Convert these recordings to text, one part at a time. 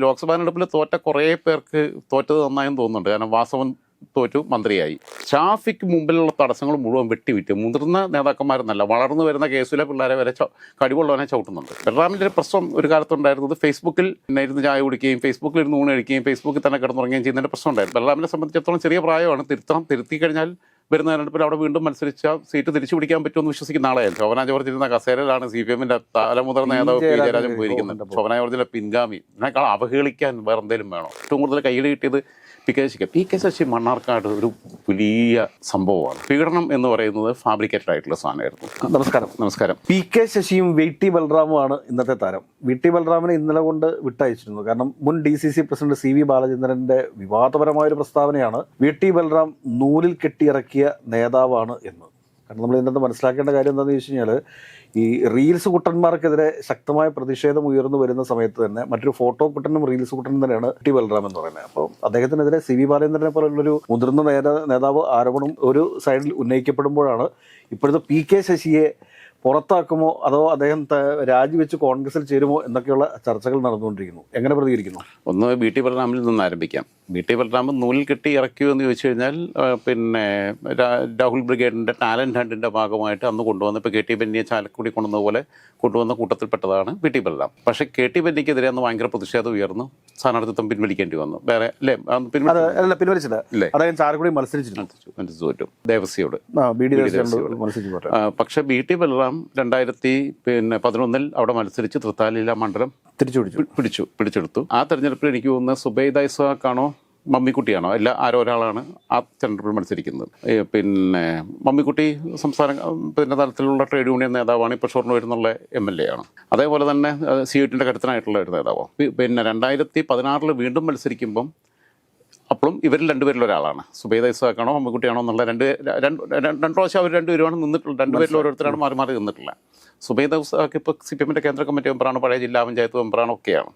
ലോക്സഭാ തെരഞ്ഞെടുപ്പിൽ തോറ്റ കുറേ പേർക്ക് തോറ്റത് നന്നായെന്ന് തോന്നുന്നുണ്ട്. കാരണം വാസവൻ തോറ്റു, മന്ത്രിയായി. ഷാഫിക്ക് മുമ്പിലുള്ള തടസ്സങ്ങൾ മുഴുവൻ വെട്ടിവിറ്റ് മുതിർന്ന നേതാക്കന്മാരെന്നല്ല, വളർന്നു വരുന്ന കേസിലെ പിള്ളേരെ വരെ കടിവുള്ളവനെ ചവിട്ടുന്നുണ്ട്. ബലറാമിൻ്റെ ഒരു പ്രശ്നം ഒരു കാലത്തുണ്ടായിരുന്നത് ഫേസ്ബുക്കിൽ ഇരുന്ന് ചായ കുടിക്കുകയും ഫേസ്ബുക്കിൽ ഇരുന്ന് ഊണ് കഴിക്കുകയും ഫേസ്ബുക്കിൽ തന്നെ കിടന്നുറങ്ങുകയും ചെയ്യുന്നതിൻ്റെ പ്രശ്നം ഉണ്ടായിരുന്നു. ബലറാമിനെ സംബന്ധിച്ചിടത്തോളം ചെറിയ പ്രായമാണ്, തിരുത്തി കഴിഞ്ഞാൽ വരുന്ന തെരഞ്ഞെടുപ്പിൽ അവിടെ വീണ്ടും മത്സരിച്ച സീറ്റ് തിരിച്ചു പിടിക്കാൻ പറ്റുമെന്ന് വിശ്വസിക്കുന്ന ആളായിരുന്നു. ശോഭന ജോർജ് ഇരുന്ന കസേരയിലാണ് CPM-ന്റെ തലമുതിർന്ന നേതാവ് പി ജയരാജൻ പോയിരിക്കുന്നത്. ശോഭന ജോർജിന്റെ പിൻഗാമി. ഇതിനേക്കാൾ അവഹേളിക്കാൻ വേറെ എന്തെങ്കിലും വേണോ? ഏറ്റവും കൂടുതൽ കൈയ്യടി കിട്ടിയത് പി കെ ശശി മണ്ണാർക്കാട് ഒരു വലിയ സംഭവമാണ്. പീഡനം എന്ന് പറയുന്നത് ഫാബ്രിക്കേറ്റഡ് ആയിട്ടുള്ള സാധനമായിരുന്നു. നമസ്കാരം. പി കെ ശശിയും VT ബലറാമുമാണ് ഇന്നത്തെ താരം. VT ബലറാമിനെ ഇന്നലെ കൊണ്ട് വിട്ടയച്ചിരുന്നു. കാരണം മുൻ DCC പ്രസിഡന്റ് CV ബാലചന്ദ്രന്റെ വിവാദപരമായൊരു പ്രസ്താവനയാണ് VT ബലറാം നൂലിൽ കെട്ടിയിറക്കിയ നേതാവാണ് എന്ന്. കാരണം നമ്മൾ ഇതിനകത്ത് മനസ്സിലാക്കേണ്ട കാര്യം എന്താണെന്ന് വെച്ച് കഴിഞ്ഞാൽ, ഈ റീൽസ് കുട്ടന്മാർക്കെതിരെ ശക്തമായ പ്രതിഷേധം ഉയർന്നു വരുന്ന സമയത്ത് തന്നെ മറ്റൊരു ഫോട്ടോ കുട്ടനും റീൽസ് കുട്ടനും തന്നെയാണ് VT ബലറാം എന്ന് പറയുന്നത്. അപ്പോൾ അദ്ദേഹത്തിനെതിരെ CV ബാലചന്ദ്രനെ പോലുള്ളൊരു മുതിർന്ന നേതാവ് ആരോപണം ഒരു സൈഡിൽ ഉന്നയിക്കപ്പെടുമ്പോഴാണ് ഇപ്പോഴത്തെ പി കെ ശശിയെ പുറത്താക്കുമോ അതോ അദ്ദേഹം രാജിവെച്ച് കോൺഗ്രസിൽ ചേരുമോ എന്നൊക്കെയുള്ള ചർച്ചകൾ നടന്നുകൊണ്ടിരിക്കുന്നു. എങ്ങനെ പ്രതികരിക്കുന്നു? ഒന്ന് VT ബലറാമിൽ നിന്ന് ആരംഭിക്കാം. VT ബലറാം നൂലിൽ കെട്ടി ഇറക്കിയോ എന്ന് ചോദിച്ചു കഴിഞ്ഞാൽ, പിന്നെ രാഹുൽ ബ്രിഗേഡിൻ്റെ ടാലൻറ്റ് ഹണ്ടിൻ്റെ ഭാഗമായിട്ട് അന്ന് കൊണ്ടുവന്ന, ഇപ്പോൾ KT ബെന്നിയെ ചാലക്കുടി കൊണ്ടുവന്നതുപോലെ കൊണ്ടുവന്ന കൂട്ടത്തിൽപ്പെട്ടതാണ് VT ബലറാം. പക്ഷേ KT ബെന്നിക്കെതിരെ അന്ന് ഭയങ്കര പ്രതിഷേധം ഉയർന്നു, സ്ഥാനാർത്ഥിത്വം പിൻവലിക്കേണ്ടി വന്നു. വേറെ അല്ലേ പിൻവലിച്ചില്ല. അദ്ദേഹം ചാലക്കുടി മത്സരിച്ചിരുന്നു, തോറ്റു ദേവസ്യയോട്. പക്ഷേ VT ബലറാം 2011 അവിടെ മത്സരിച്ച് തൃത്താലയില മണ്ഡലം പിടിച്ചെടുത്തു. ആ തെരഞ്ഞെടുപ്പിൽ എനിക്ക് തോന്നുന്നത് സുബൈദ ഇസ്ഹാഖാണോ മമ്മിക്കുട്ടിയാണോ ആരോ ഒരാളാണ് ആ തെരഞ്ഞെടുപ്പിൽ മത്സരിക്കുന്നത്. പിന്നെ മമ്മിക്കുട്ടി സംസ്ഥാന തലത്തിലുള്ള ട്രേഡ് യൂണിയൻ നേതാവാണ്. ഇപ്പോൾ ഷൊർണൂർ എന്നുള്ള MLA ആണ്. അതേപോലെ തന്നെ CUT-ൻ്റെ കരുത്തനായിട്ടുള്ള ഒരു നേതാവാണ്. പിന്നെ 2016 വീണ്ടും മത്സരിക്കുമ്പം അപ്പോഴും ഇവരിൽ രണ്ടുപേരിൽ ഒരാളാണ്. സുബൈദ ഇസ്ഹാഖാണോ മമ്മിക്കുട്ടിയാണോ എന്നുള്ള രണ്ട് പ്രാവശ്യം അവർ രണ്ടുപേരുമാണ് നിന്നിട്ടുള്ളത്. രണ്ടുപേരിൽ ഓരോരുത്തരാണ് മാറി മാറി നിന്നിട്ടുള്ളത്. സുബൈദ ഇസ്ഹാഖ് ഇപ്പോൾ CPM-ന്റെ കേന്ദ്ര കമ്മിറ്റി മെമ്പറാണ്, പഴയ ജില്ലാ പഞ്ചായത്ത് മെമ്പറാണ്, ഒക്കെയാണ്.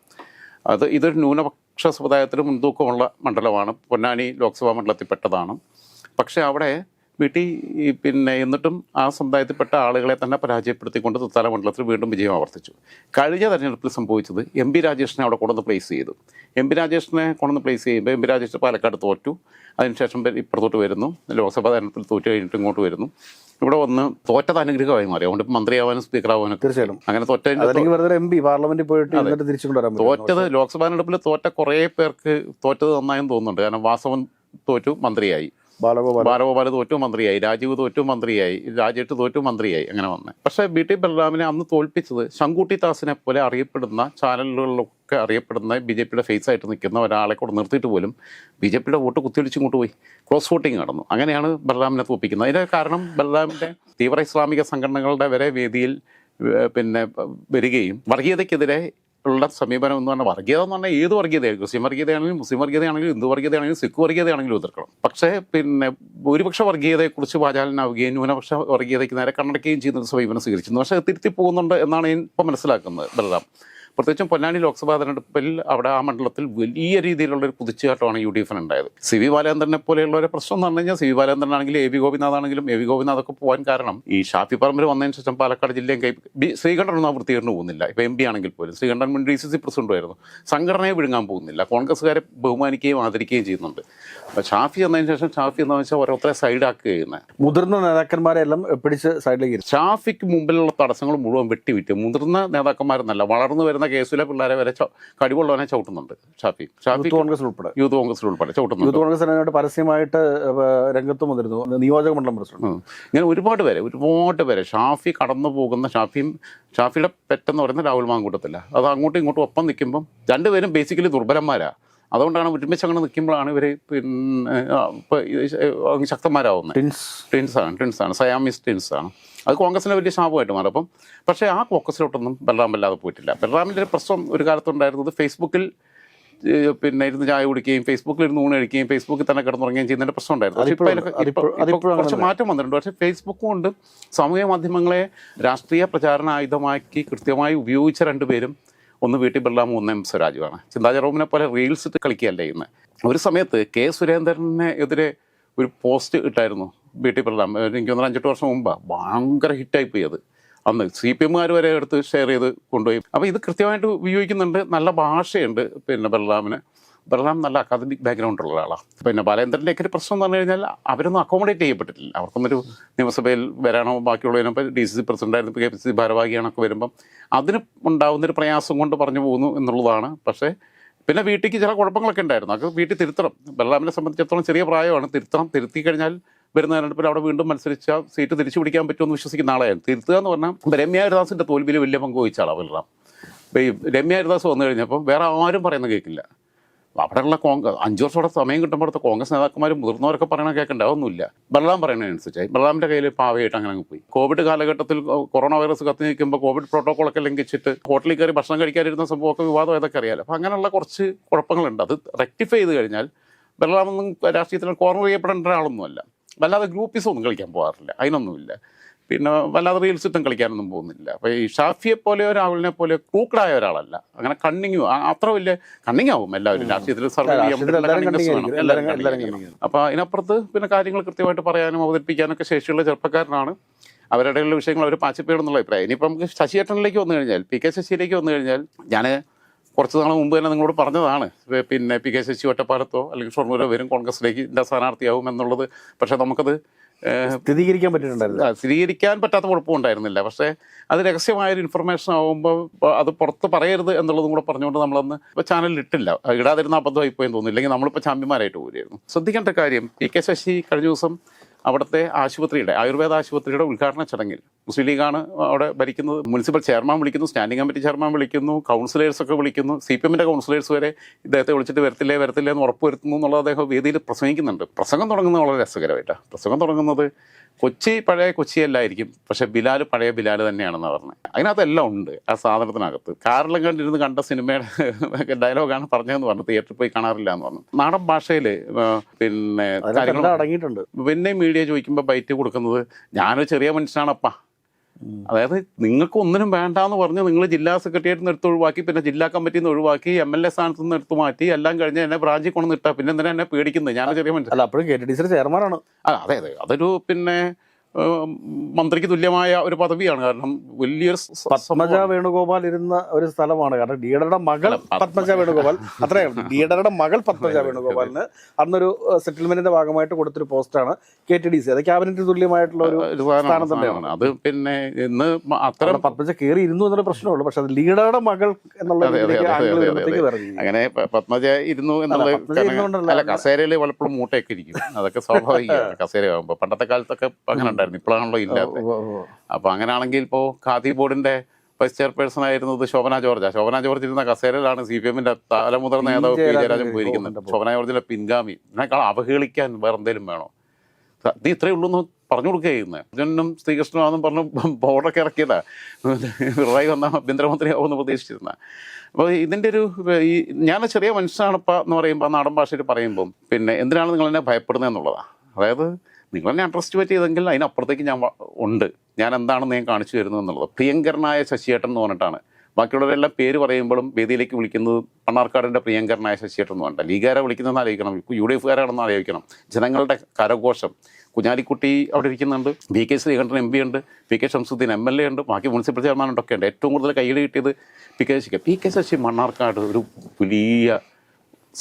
ഇതൊരു ന്യൂനപക്ഷ സമുദായത്തിന് മുൻതൂക്കമുള്ള മണ്ഡലമാണ്. പൊന്നാനി ലോക്സഭാ മണ്ഡലത്തിൽപ്പെട്ടതാണ്. പക്ഷേ അവിടെ പിന്നെ എന്നിട്ടും ആ സമുദായത്തിൽപ്പെട്ട ആളുകളെ തന്നെ പരാജയപ്പെടുത്തിക്കൊണ്ട് തൃത്താല മണ്ഡലത്തിൽ വീണ്ടും വിജയം ആവർത്തിച്ചു. കഴിഞ്ഞ തെരഞ്ഞെടുപ്പിൽ സംഭവിച്ചത് MP രാജേഷിനെ അവിടെ കൊണ്ടുവന്ന് പ്ലേസ് ചെയ്തു. MP രാജേഷിനെ കൊണ്ടുവന്ന് പ്ലേസ് ചെയ്യുമ്പോൾ MP രാജേഷ് പാലക്കാട് തോറ്റു. അതിനുശേഷം ഇപ്പുറത്തോട്ട് വരുന്നു. ലോക്സഭാ തെരഞ്ഞെടുപ്പിൽ തോറ്റു കഴിഞ്ഞിട്ട് ഇങ്ങോട്ട് വരുന്നു. ഇവിടെ വന്ന് തോറ്റത് അനുഗ്രഹമായി മാറി. അതുകൊണ്ട് മന്ത്രിയാവാനും സ്പീക്കറാവാനും തീർച്ചയായും അങ്ങനെ തോറ്റത് ലോക്സഭാ തെരഞ്ഞെടുപ്പിൽ തോറ്റ കുറേ പേർക്ക് തോറ്റത് നന്നായെന്ന് തോന്നുന്നുണ്ട്. കാരണം വാസവൻ തോറ്റു, മന്ത്രിയായി. ബാലഗോപാൽ തോറ്റു, മന്ത്രിയായി. രാജീവ് തോറ്റു, മന്ത്രിയായി. രാജേട്ട് തോറ്റു, മന്ത്രിയായി. അങ്ങനെ വന്നത്. പക്ഷേ VT ബലറാമിനെ അന്ന് തോൽപ്പിച്ചത് ശങ്കുട്ടി ദാസിനെ പോലെ അറിയപ്പെടുന്ന, ചാനലുകളിലൊക്കെ അറിയപ്പെടുന്ന BJP-യുടെ ഫേസായിട്ട് നിൽക്കുന്ന ഒരാളെ കൂടെ നിർത്തിയിട്ട് പോലും BJP-യുടെ വോട്ട് കുത്തിയൊലിച്ചിങ്ങോട്ട് പോയി. ക്രോസ് വോട്ടിങ് നടന്നു. അങ്ങനെയാണ് ബലറാമിനെ തോൽപ്പിക്കുന്നത്. അതിൻ്റെ കാരണം ബലറാമിൻ്റെ തീവ്ര ഇസ്ലാമിക സംഘടനകളുടെ വരെ വേദിയിൽ പിന്നെ വരികയും വർഗീയതയ്ക്കെതിരെ ഉള്ള സമീപനം എന്ന് പറഞ്ഞാൽ, വർഗീയത എന്ന് പറഞ്ഞാൽ ഏത് വർഗീയതയായിരിക്കും, ക്രിസ്ത്യൻ വർഗീയതയാണെങ്കിലും മുസ്ലിം വർഗീയതയാണെങ്കിലും ഹിന്ദു വർഗീയതയാണെങ്കിലും സിഖ് വർഗീയതയാണെങ്കിലും എതിർക്കണം. പക്ഷേ പിന്നെ ഭൂരിപക്ഷ വർഗീയതയെക്കുറിച്ച് വാചാലനാവുകയും ന്യൂനപക്ഷ വർഗീയതയ്ക്ക് നേരെ കണ്ണടക്കുകയും ചെയ്യുന്ന സമീപനം സ്വീകരിച്ചിരുന്നു. പക്ഷേ തിരുത്തി പോകുന്നുണ്ട് എന്നാണ് ഞാൻ ഇപ്പോൾ മനസ്സിലാക്കുന്നത് ബലറാം. പ്രത്യേകിച്ചും പൊന്നാനി ലോക്സഭാ തെരഞ്ഞെടുപ്പിൽ അവിടെ ആ മണ്ഡലത്തിൽ വലിയ രീതിയിലുള്ളൊരു കുതിച്ചുചാട്ടമാണ് UDF-ന് ഉണ്ടായത്. CV ബാലചന്ദ്രനെ പോലെയുള്ളവരെ പ്രശ്നം എന്ന് പറഞ്ഞു കഴിഞ്ഞാൽ, CV ബാലചന്ദ്രനാണെങ്കിലും AV ഗോപിനാഥാണെങ്കിലും, AV ഗോപിനാഥൊക്കെ പോകാൻ കാരണം ഈ ഷാഫി പറമ്പിൽ വന്നതിന് ശേഷം പാലക്കാട് ജില്ലയും ശ്രീകണ്ഠനൊന്നും ആ വൃത്തികേടിന് പോകുന്നില്ല. ഇപ്പോൾ MP ആണെങ്കിൽ പോലും ശ്രീകണ്ഠൻ മുൻ DCC പ്രസിഡന്റുമായിരുന്നു. സംഘടനയെ വിഴുങ്ങാൻ പോകുന്നില്ല. കോൺഗ്രസ്സുകാരെ ബഹുമാനിക്കുകയും ആദരിക്കുകയും ചെയ്യുന്നുണ്ട്. അപ്പോൾ ഷാഫി എന്നതിന് ശേഷം ഷാഫി എന്ന് വെച്ചാൽ ഓരോരുത്തരെ സൈഡാക്കുക ചെയ്യുന്നത്. മുതിർന്ന നേതാക്കന്മാരെ എല്ലാം പിടിച്ച് സൈഡിലേക്ക്. ഷാഫിക്ക് മുമ്പിലുള്ള തടസ്സങ്ങൾ മുഴുവൻ വെട്ടിവിറ്റ് മുതിർന്ന നേതാക്കന്മാരെന്നല്ല, വളർന്നു വരുന്ന കേസിലെ പിള്ളേരെ വരെ കടിവുള്ളവനെ ചവിട്ടുന്നുണ്ട്. ഷാഫി യൂത്ത് കോൺഗ്രസിൽ ഉൾപ്പെടെ ചവിട്ടുന്നുണ്ട്. യൂത്ത് കോൺഗ്രസ് പരസ്യമായിട്ട് രംഗത്തും വന്നിരുന്നു, നിയോജക മണ്ഡലം പ്രസിഡന്റ്. ഇങ്ങനെ ഒരുപാട് പേരെ ഷാഫി കടന്നു പോകുന്ന, ഷാഫിയുടെ പെട്ടെന്ന് പറയുന്നത് രാഹുൽ മാങ്കൂട്ടത്തില്ല. അത് അങ്ങോട്ടും ഇങ്ങോട്ടും ഒപ്പം നിൽക്കുമ്പം രണ്ടുപേരും ബേസിക്കലി ദുർബലന്മാരാണ്. അതുകൊണ്ടാണ് ഒരുമിച്ച് അങ്ങനെ നിൽക്കുമ്പോഴാണ് ഇവർ പിന്നെ ശക്തന്മാരാവുന്നത്. ട്വിൻസാണ്, സയാമീസ് ട്വിൻസാണ്. അത് കോൺഗ്രസിന് വലിയ ശാപമായിട്ട് മാറും. അപ്പം പക്ഷേ ആ ഫോക്കസിലോട്ടൊന്നും ബലറാം വല്ലാതെ പോയിട്ടില്ല. ബലറാമിൻ്റെ ഒരു പ്രശ്നം ഒരു കാലത്തുണ്ടായിരുന്നത് ഫേസ്ബുക്കിൽ പിന്നെ ഇരുന്ന് ചായ കുടിക്കുകയും ഫേസ്ബുക്കിൽ ഇരുന്ന് ഊണ് കഴിക്കുകയും ഫേസ്ബുക്കിൽ തന്നെ കിടന്നുറങ്ങുകയും ചെയ്യുന്നതിൻ്റെ പ്രശ്നം ഉണ്ടായിരുന്നു. ഇപ്പോൾ കുറച്ച് മാറ്റം വന്നിട്ടുണ്ട്. പക്ഷേ ഫേസ്ബുക്ക് കൊണ്ട് സാമൂഹ്യ മാധ്യമങ്ങളെ രാഷ്ട്രീയ പ്രചാരണ ആയുധമാക്കി കൃത്യമായി ഉപയോഗിച്ച രണ്ടുപേരും, ഒന്ന് VT ബലറാമും ഒന്ന് M സ്വരാജുമാണ്. ചിന്താ ജെറോമിനെ പോലെ റീൽസ് ഇട്ട് കളിക്കുകയല്ല ഇന്ന്. ഒരു സമയത്ത് K സുരേന്ദ്രനെതിരെ ഒരു പോസ്റ്റ് ഇട്ടായിരുന്നു VT ബലറാം. എനിക്ക് 5-8 വർഷം മുമ്പാണ്. ഭയങ്കര ഹിറ്റായി പോയി അത്. അന്ന് CPM-കാർ വരെ എടുത്ത് ഷെയർ ചെയ്ത് കൊണ്ടുപോയി. അപ്പോൾ ഇത് കൃത്യമായിട്ട് ഉപയോഗിക്കുന്നുണ്ട്. നല്ല ഭാഷയുണ്ട് പിന്നെ ബലറാം നല്ല അക്കാദമിക് ബാക്ക്ഗ്രൗണ്ട് ഉള്ള ആളാണ്. പിന്നെ ബാലേന്ദ്രൻ്റെയൊക്കെ ഒരു പ്രശ്നം എന്ന് പറഞ്ഞു കഴിഞ്ഞാൽ അവരൊന്നും അക്കോമഡേറ്റ് ചെയ്യപ്പെട്ടിട്ടില്ല. അവർക്കൊന്നൊരു നിയമസഭയിൽ വരാനോ ബാക്കിയുള്ളതിനപ്പോൾ DCC പ്രസിഡൻ്റായിരുന്നു, KPCC ഭാരവാഹിയാണൊക്കെ വരുമ്പം അതിന് ഉണ്ടാകുന്നൊരു പ്രയാസം കൊണ്ട് പറഞ്ഞു പോകുന്നു എന്നുള്ളതാണ്. പക്ഷേ പിന്നെ വീട്ടിലേക്ക് ചില കുഴപ്പങ്ങളൊക്കെ ഉണ്ടായിരുന്നു. അത് വീട്ടിൽ തിരുത്തണം. ബലറാമിനെ സംബന്ധിച്ചിടത്തോളം ചെറിയ പ്രായമാണ്, തിരുത്തി കഴിഞ്ഞാൽ വരുന്ന തെരഞ്ഞെടുപ്പിൽ അവിടെ വീണ്ടും മത്സരിച്ച സീറ്റ് തിരിച്ചു പിടിക്കാൻ പറ്റുമെന്ന് വിശ്വസിക്കുന്ന ആളായിരുന്നു. തിരുത്തുക എന്ന് പറഞ്ഞാൽ രമ്യ ഹരിദാസിൻ്റെ തോൽവിയിൽ വലിയ പങ്ക് വഹിച്ച ആളാണ് ബലറാം. ഇപ്പോൾ ഈ രമ്യ ഹരിദാസ് വന്നു കഴിഞ്ഞപ്പോൾ വേറെ ആരും പറയുന്നത് കേൾക്കില്ല. അവിടെയുള്ള 5 വർഷം അവിടെ സമയം കിട്ടുമ്പോഴത്തെ കോൺഗ്രസ് നേതാക്കന്മാരും മുതിർന്നവരൊക്കെ പറയണ കേൾക്കേണ്ട അതൊന്നുമില്ല. ബലറാം പറയുന്നതിനനുസരിച്ചായി ബലറാമിൻ്റെ കയ്യിൽ പാവയായിട്ട് അങ്ങനെ അങ്ങ് പോയി. കോവിഡ് കാലഘട്ടത്തിൽ കൊറോണ വൈറസ് കത്തി നിൽക്കുമ്പോൾ കോവിഡ് പ്രോട്ടോക്കോളൊക്കെ ലംഘിച്ചിട്ട് ഹോട്ടലിൽ കയറി ഭക്ഷണം കഴിക്കാതിരുന്ന സംഭവമൊക്കെ വിവാദം ഇതൊക്കെ അറിയാലോ. അപ്പോൾ അങ്ങനെയുള്ള കുറച്ച് കുഴപ്പങ്ങളുണ്ട്. അത് റെക്ടിഫൈ ചെയ്ത് കഴിഞ്ഞാൽ ബലറാമൊന്നും രാഷ്ട്രീയത്തിൽ കോർണർ ചെയ്യപ്പെടേണ്ട ഒരാളൊന്നുമല്ല. വല്ലാതെ ഗ്രൂപ്പീസ് ഒന്നും കളിക്കാൻ പോകാറില്ല, അതിനൊന്നുമില്ല. പിന്നെ വല്ലാതെ റീൽസ് ഇട്ടും കളിക്കാനൊന്നും പോകുന്നില്ല. അപ്പോൾ ഈ ഷാഫിയെ പോലെ രാഹുലിനെ പോലെ ക്രൂക്കഡായ ഒരാളല്ല. അങ്ങനെ കണ്ണിങ്ങും അത്ര വലിയ കണ്ണിങ്ങാവും എല്ലാവരും രാഷ്ട്രീയത്തിൽ സർവൈവ് ചെയ്യാൻ. അപ്പോൾ അതിനപ്പുറത്ത് പിന്നെ കാര്യങ്ങൾ കൃത്യമായിട്ട് പറയാനും അവതരിപ്പിക്കാനൊക്കെ ശേഷിയുള്ള ചെറുപ്പക്കാരനാണ്. അവരുടെയുള്ള വിഷയങ്ങൾ അവർ പാച്ചിപ്പേടുന്നുള്ള അഭിപ്രായം. ഇനിയിപ്പോൾ നമുക്ക് ശശിയേട്ടനിലേക്ക് വന്നു കഴിഞ്ഞാൽ, PK ശശിയിലേക്ക് വന്നു കഴിഞ്ഞാൽ, ഞാൻ കുറച്ച് നാൾ മുമ്പ് തന്നെ നിങ്ങളോട് പറഞ്ഞതാണ് പിന്നെ PK ശശി ഒറ്റപ്പാലത്തോ അല്ലെങ്കിൽ ഷൊർണൂരോ വരും കോൺഗ്രസിലേക്ക് എൻ്റെ സ്ഥാനാർത്ഥിയാവും എന്നുള്ളത്. പക്ഷേ നമുക്കത് സ്ഥിരീകരിക്കാൻ പറ്റാത്ത കുഴപ്പമുണ്ടായിരുന്നില്ല. പക്ഷേ അത് രഹസ്യമായൊരു ഇൻഫർമേഷൻ ആകുമ്പോൾ അത് പുറത്ത് പറയരുത് എന്നുള്ളതും കൂടെ പറഞ്ഞുകൊണ്ട് നമ്മളന്ന് ഇപ്പോൾ ചാനലിൽ ഇട്ടില്ല. ഇടാതിരുന്ന അബദ്ധമായിപ്പോയെന്ന് തോന്നുന്നു. ഇല്ലെങ്കിൽ നമ്മളിപ്പോൾ ചാമ്പ്യന്മാരായിട്ട് പോരുമായിരുന്നു. ശ്രദ്ധിക്കേണ്ട കാര്യം, PK ശശി കഴിഞ്ഞ ദിവസം അവിടുത്തെ ആശുപത്രിയുടെ ആയുർവേദ ആശുപത്രിയുടെ ഉദ്ഘാടന ചടങ്ങിൽ മുസ്ലിം ലീഗാണ് അവിടെ ഭരിക്കുന്നത്. മുനിസിപ്പൽ ചെയർമാൻ വിളിക്കുന്നു, സ്റ്റാൻഡിംഗ് കമ്മിറ്റി ചെയർമാൻ വിളിക്കുന്നു, കൗൺസിലേഴ്സൊക്കെ വിളിക്കുന്നു. CPM-ൻ്റെ കൗൺസിലേഴ്സ് വരെ ഇദ്ദേഹത്തെ വിളിച്ചിട്ട് വരത്തില്ലേ എന്ന് ഉറപ്പുവരുത്തുന്നു എന്നുള്ളത് അദ്ദേഹം വേദിയിൽ പ്രസംഗിക്കുന്നുണ്ട്. പ്രസംഗം തുടങ്ങുന്നത് വളരെ രസകരമായിട്ടാണ്. പ്രസംഗം തുടങ്ങുന്നത് പഴയ കൊച്ചിയല്ലായിരിക്കും, പക്ഷേ ബിലാൽ പഴയ ബിലാൽ തന്നെയാണെന്ന് പറഞ്ഞത്. അതിനകത്തെല്ലാം ഉണ്ട് ആ സാധനത്തിനകത്ത്. കാറിലും കണ്ടിരുന്ന് കണ്ട സിനിമയുടെ ഡയലോഗാണ് പറഞ്ഞതെന്ന് പറഞ്ഞു. തിയേറ്ററിൽ പോയി കാണാറില്ല എന്ന് പറഞ്ഞു. നാടൻ ഭാഷയിൽ പിന്നെ അടങ്ങിയിട്ടുണ്ട്. പിന്നെ മീഡിയ ചോദിക്കുമ്പോൾ ബൈറ്റ് കൊടുക്കുന്നത് ഞാനൊരു ചെറിയ മനുഷ്യനാണപ്പാ. അതായത് നിങ്ങൾക്ക് ഒന്നിനും വേണ്ടാന്ന് പറഞ്ഞ് നിങ്ങൾ ജില്ലാ സെക്രട്ടേറിയറ്റിൽ നിന്ന് എടുത്ത് ഒഴിവാക്കി, പിന്നെ ജില്ലാ കമ്മിറ്റിയിൽ നിന്ന് ഒഴിവാക്കി, MLA സ്ഥാനത്ത് നിന്ന് എടുത്ത് മാറ്റി, എല്ലാം കഴിഞ്ഞ് എന്നെ ബ്രാഞ്ചിൽ കൊണ്ടു നിട്ടാ പിന്നെ എന്തിനാ എന്നെ പേടിക്കുന്നത്? ഞാനൊരു ചെറിയ മനുഷ്യൻ. അല്ല, അപ്പോഴും KTDC ചെയർമാനാണ്. അതെ, അതൊരു പിന്നെ മന്ത്രിക്ക് തുല്യമായ ഒരു പദവിയാണ്. കാരണം വലിയൊരു പത്മജ വേണുഗോപാൽ ഇരുന്ന ഒരു സ്ഥലമാണ്. കാരണം ലീഡറുടെ മകൾ പത്മജ വേണുഗോപാൽ, അത്രയും ലീഡറുടെ മകൾ പത്മജ വേണുഗോപാലിന് അന്നൊരു സെറ്റിൽമെന്റിന്റെ ഭാഗമായിട്ട് കൊടുത്തൊരു പോസ്റ്റാണ് KTDC. അത് ക്യാബിനറ്റ് തുല്യമായിട്ടുള്ള ഒരു സ്ഥാനം തന്നെയാണ്. അത് പിന്നെ ഇന്ന് അത്ര പത്മജ കയറി ഇരുന്നു എന്നൊരു പ്രശ്നമുള്ളൂ. പക്ഷെ അത് ലീഡറുടെ മകൾ എന്നുള്ള അങ്ങനെ പത്മജ ഇരുന്നു എന്നുള്ളത് കസേരയിൽ പലപ്പോഴും മൂട്ടയൊക്കെ ഇരിക്കും. അതൊക്കെ സ്വാഭാവികമാണ് കസേര ആകുമ്പോൾ. പണ്ടത്തെ കാലത്തൊക്കെ അങ്ങനെ ഇപ്പോഴാണല്ലോ ഇല്ലാത്ത. അപ്പൊ അങ്ങനെയാണെങ്കിൽ ഇപ്പോൾ ഖാദി ബോർഡിന്റെ വൈസ് ചെയർപേഴ്സൺ ആയിരുന്നത് ശോഭന ജോർജ് ഇരുന്ന കസേരയിലാണ് CPM-ന്റെ തലമുതിർന്ന നേതാവ് P. ജയരാജൻ പോയിരിക്കുന്നത്. ശോഭന ജോർജിന്റെ പിൻഗാമി. ഇതിനേക്കാൾ അവഹേളിക്കാൻ വേറെ എന്തെങ്കിലും വേണോ? ഇത് ഇത്രയേ ഉള്ളൂ എന്ന് പറഞ്ഞു കൊടുക്കുക ചെയ്യുന്നത്. അർജുനും ശ്രീകൃഷ്ണനാണെന്നും പറഞ്ഞു ബോർഡൊക്കെ ഇറക്കിയതാ. പിണറായി വന്ന ആഭ്യന്തരമന്ത്രിയാവുമെന്ന് പ്രതീക്ഷിച്ചിരുന്ന. അപ്പോൾ ഇതിൻ്റെ ഒരു ഞാൻ ചെറിയ മനുഷ്യനാണപ്പ എന്ന് പറയുമ്പോൾ നാടൻ ഭാഷയിൽ പറയുമ്പം പിന്നെ എന്തിനാണ് നിങ്ങളെന്നെ ഭയപ്പെടുന്നത് എന്നുള്ളതാണ്. അതായത് നിങ്ങളെന്നെ അണ്ടർസ്റ്റിമേറ്റ് ചെയ്തെങ്കിൽ അതിനപ്പുറത്തേക്ക് ഞാൻ ഉണ്ട്, ഞാൻ എന്താണെന്ന് ഞാൻ കാണിച്ചു തരുന്നു എന്നുള്ളത്. പ്രിയങ്കരനായ ശശിയേട്ടൻ എന്ന് പറഞ്ഞിട്ടാണ് ബാക്കിയുള്ളവരെല്ലാം പേര് പറയുമ്പോഴും വേദിയിലേക്ക് വിളിക്കുന്നത്. മണ്ണാർക്കാടിൻ്റെ പ്രിയങ്കരനായ ശശിയേട്ടൻ എന്ന് പറഞ്ഞാൽ ലീഗാരെ വിളിക്കുന്നതെന്ന് ആലോചിക്കണം, UDF-കാരാണെന്ന് ആലോചിക്കണം. ജനങ്ങളുടെ കരഘോഷം. കുഞ്ഞാലിക്കുട്ടി അവിടെ ഇരിക്കുന്നുണ്ട്, VK ശ്രീകണ്ഠൻ MP ഉണ്ട്, PK ഷംസുദ്ദീൻ MLA ഉണ്ട്, ബാക്കി മുനിസിപ്പൽ ചെയർമാനുണ്ടൊക്കെ ഉണ്ട്. ഏറ്റവും കൂടുതൽ കൈയ്യടി കിട്ടിയത് PK ശശി മണ്ണാർക്കാട് ഒരു വലിയ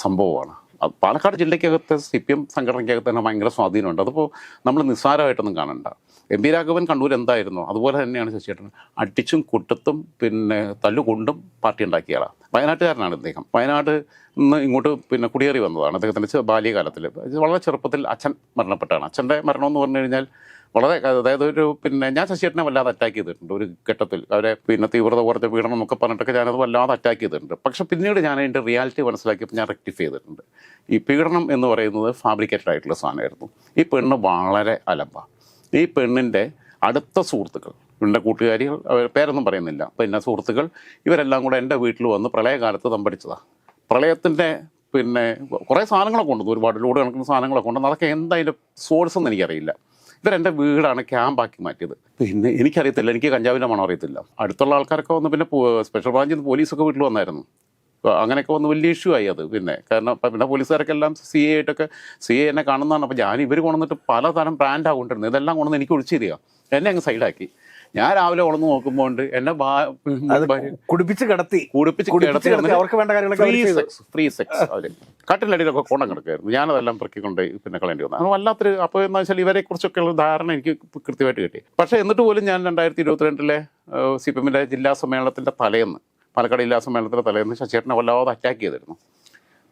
സംഭവമാണ്. പാലക്കാട് ജില്ലയ്ക്കകത്ത് CPM സംഘടനയ്ക്കകത്ത് തന്നെ ഭയങ്കര സ്വാധീനമുണ്ട്. അതിപ്പോൾ നമ്മൾ നിസ്സാരമായിട്ടൊന്നും കാണണ്ട. MP രാഘവൻ കണ്ണൂർ എന്തായിരുന്നു അതുപോലെ തന്നെയാണ് ശശിയേട്ടൻ. അടിച്ചും കുട്ടത്തും പിന്നെ തല്ലുകൊണ്ടും പാർട്ടി ഉണ്ടാക്കിയയാളാണ്. വയനാട്ടുകാരനാണ് ഇദ്ദേഹം. വയനാട് നിന്ന് ഇങ്ങോട്ട് പിന്നെ കുടിയേറി വന്നതാണ്. അദ്ദേഹത്തിൻ്റെ ബാല്യകാലത്തിൽ വളരെ ചെറുപ്പത്തിൽ അച്ഛൻ മരണപ്പെട്ടാണ്. അച്ഛൻ്റെ മരണം എന്ന് പറഞ്ഞു കഴിഞ്ഞാൽ വളരെ, അതായത് ഒരു പിന്നെ ഞാൻ ശശിയേട്ടനെ വല്ലാതെ അറ്റാക്ക് ചെയ്തിട്ടുണ്ട് ഒരു ഘട്ടത്തിൽ. അവരെ പിന്നെ തീവ്രത കുറച്ച് പീഡനം എന്നൊക്കെ പറഞ്ഞിട്ടൊക്കെ ഞാനത് വല്ലാതെ അറ്റാക്ക് ചെയ്തിട്ടുണ്ട്. പക്ഷെ പിന്നീട് ഞാൻ അതിൻ്റെ റിയാലിറ്റി മനസ്സിലാക്കിയപ്പോൾ ഞാൻ റെക്ടിഫൈ ചെയ്തിട്ടുണ്ട്. ഈ പീഡനം എന്ന് പറയുന്നത് ഫാബ്രിക്കേറ്റഡ് ആയിട്ടുള്ള സാധനമായിരുന്നു. ഈ പെണ്ണ് വളരെ അലമ്പാണ്. ഈ പെണ്ണിൻ്റെ അടുത്ത സുഹൃത്തുക്കൾ, എൻ്റെ കൂട്ടുകാരികൾ, പേരൊന്നും പറയുന്നില്ല, പിന്നെ സുഹൃത്തുക്കൾ, ഇവരെല്ലാം കൂടെ എൻ്റെ വീട്ടിൽ വന്ന് പ്രളയകാലത്ത് തമ്പടിച്ചതാണ്. പ്രളയത്തിൻ്റെ പിന്നെ കുറേ സാധനങ്ങളൊക്കെ കൊണ്ടുവന്നു, ഒരുപാട് ലോഡ് കണക്കുന്ന സാധനങ്ങളൊക്കെ കൊണ്ടുവന്നു. അതൊക്കെ എന്തായാലും സോഴ്സ് ഒന്നും എനിക്കറിയില്ല. ഇവരെൻ്റെ വീടാണ് ക്യാമ്പാക്കി മാറ്റിയത്. പിന്നെ എനിക്കറിയത്തില്ല, എനിക്ക് കഞ്ചാവിൻ്റെ മണം അറിയത്തില്ല. അടുത്തുള്ള ആൾക്കാരൊക്കെ വന്ന് പിന്നെ സ്പെഷ്യൽ ബ്രാഞ്ചിൽ നിന്ന് പോലീസൊക്കെ വീട്ടിൽ വന്നായിരുന്നു. അങ്ങനെയൊക്കെ വന്ന് വലിയ ഇഷ്യൂ ആയി അത്. കാരണം പിന്നെ പോലീസുകാരൊക്കെ എല്ലാം CA ആയിട്ടൊക്കെ CA എന്നെ കാണുന്നതാണ്. അപ്പോൾ ഞാൻ ഇവർ കൊണ്ടുവന്നിട്ട് പലതരം ബ്രാൻഡാണ് കൊണ്ടിരുന്നത്. ഇതെല്ലാം കൊണ്ടുവന്ന് എനിക്ക് ഒഴിച്ചു തരിക, എന്നെ അങ്ങ് സൈഡാക്കി. ഞാൻ രാവിലെ ഉണർന്ന് നോക്കുമ്പോൾ ഉണ്ട് എന്നെ കുടിപ്പിച്ച് കിടത്തി അവർക്ക് വേണ്ട ഫ്രീ സെക്സ് അവര് കട്ടിലടിയിലൊക്കെ കൊണ്ടം കിടക്കായിരുന്നു. ഞാനതെല്ലാം പെറുക്കിക്കൊണ്ട് പിന്നെ കളയേണ്ടി വന്നു. അത് വല്ലാത്തൊരു, അപ്പോൾ എന്താ വെച്ചാൽ ഇവരെ കുറിച്ചൊക്കെയുള്ള ധാരണ എനിക്ക് കൃത്യമായിട്ട് കിട്ടി. പക്ഷേ എന്നിട്ട് പോലും ഞാൻ 2022 CPM ജില്ലാ സമ്മേളനത്തിൻ്റെ തലേന്ന്, പാലക്കാട് ജില്ലാ സമ്മേളനത്തിൻ്റെ തലേന്ന് ശശിയേട്ടനെ വല്ലാതെ അറ്റാക്ക് ചെയ്തിരുന്നു.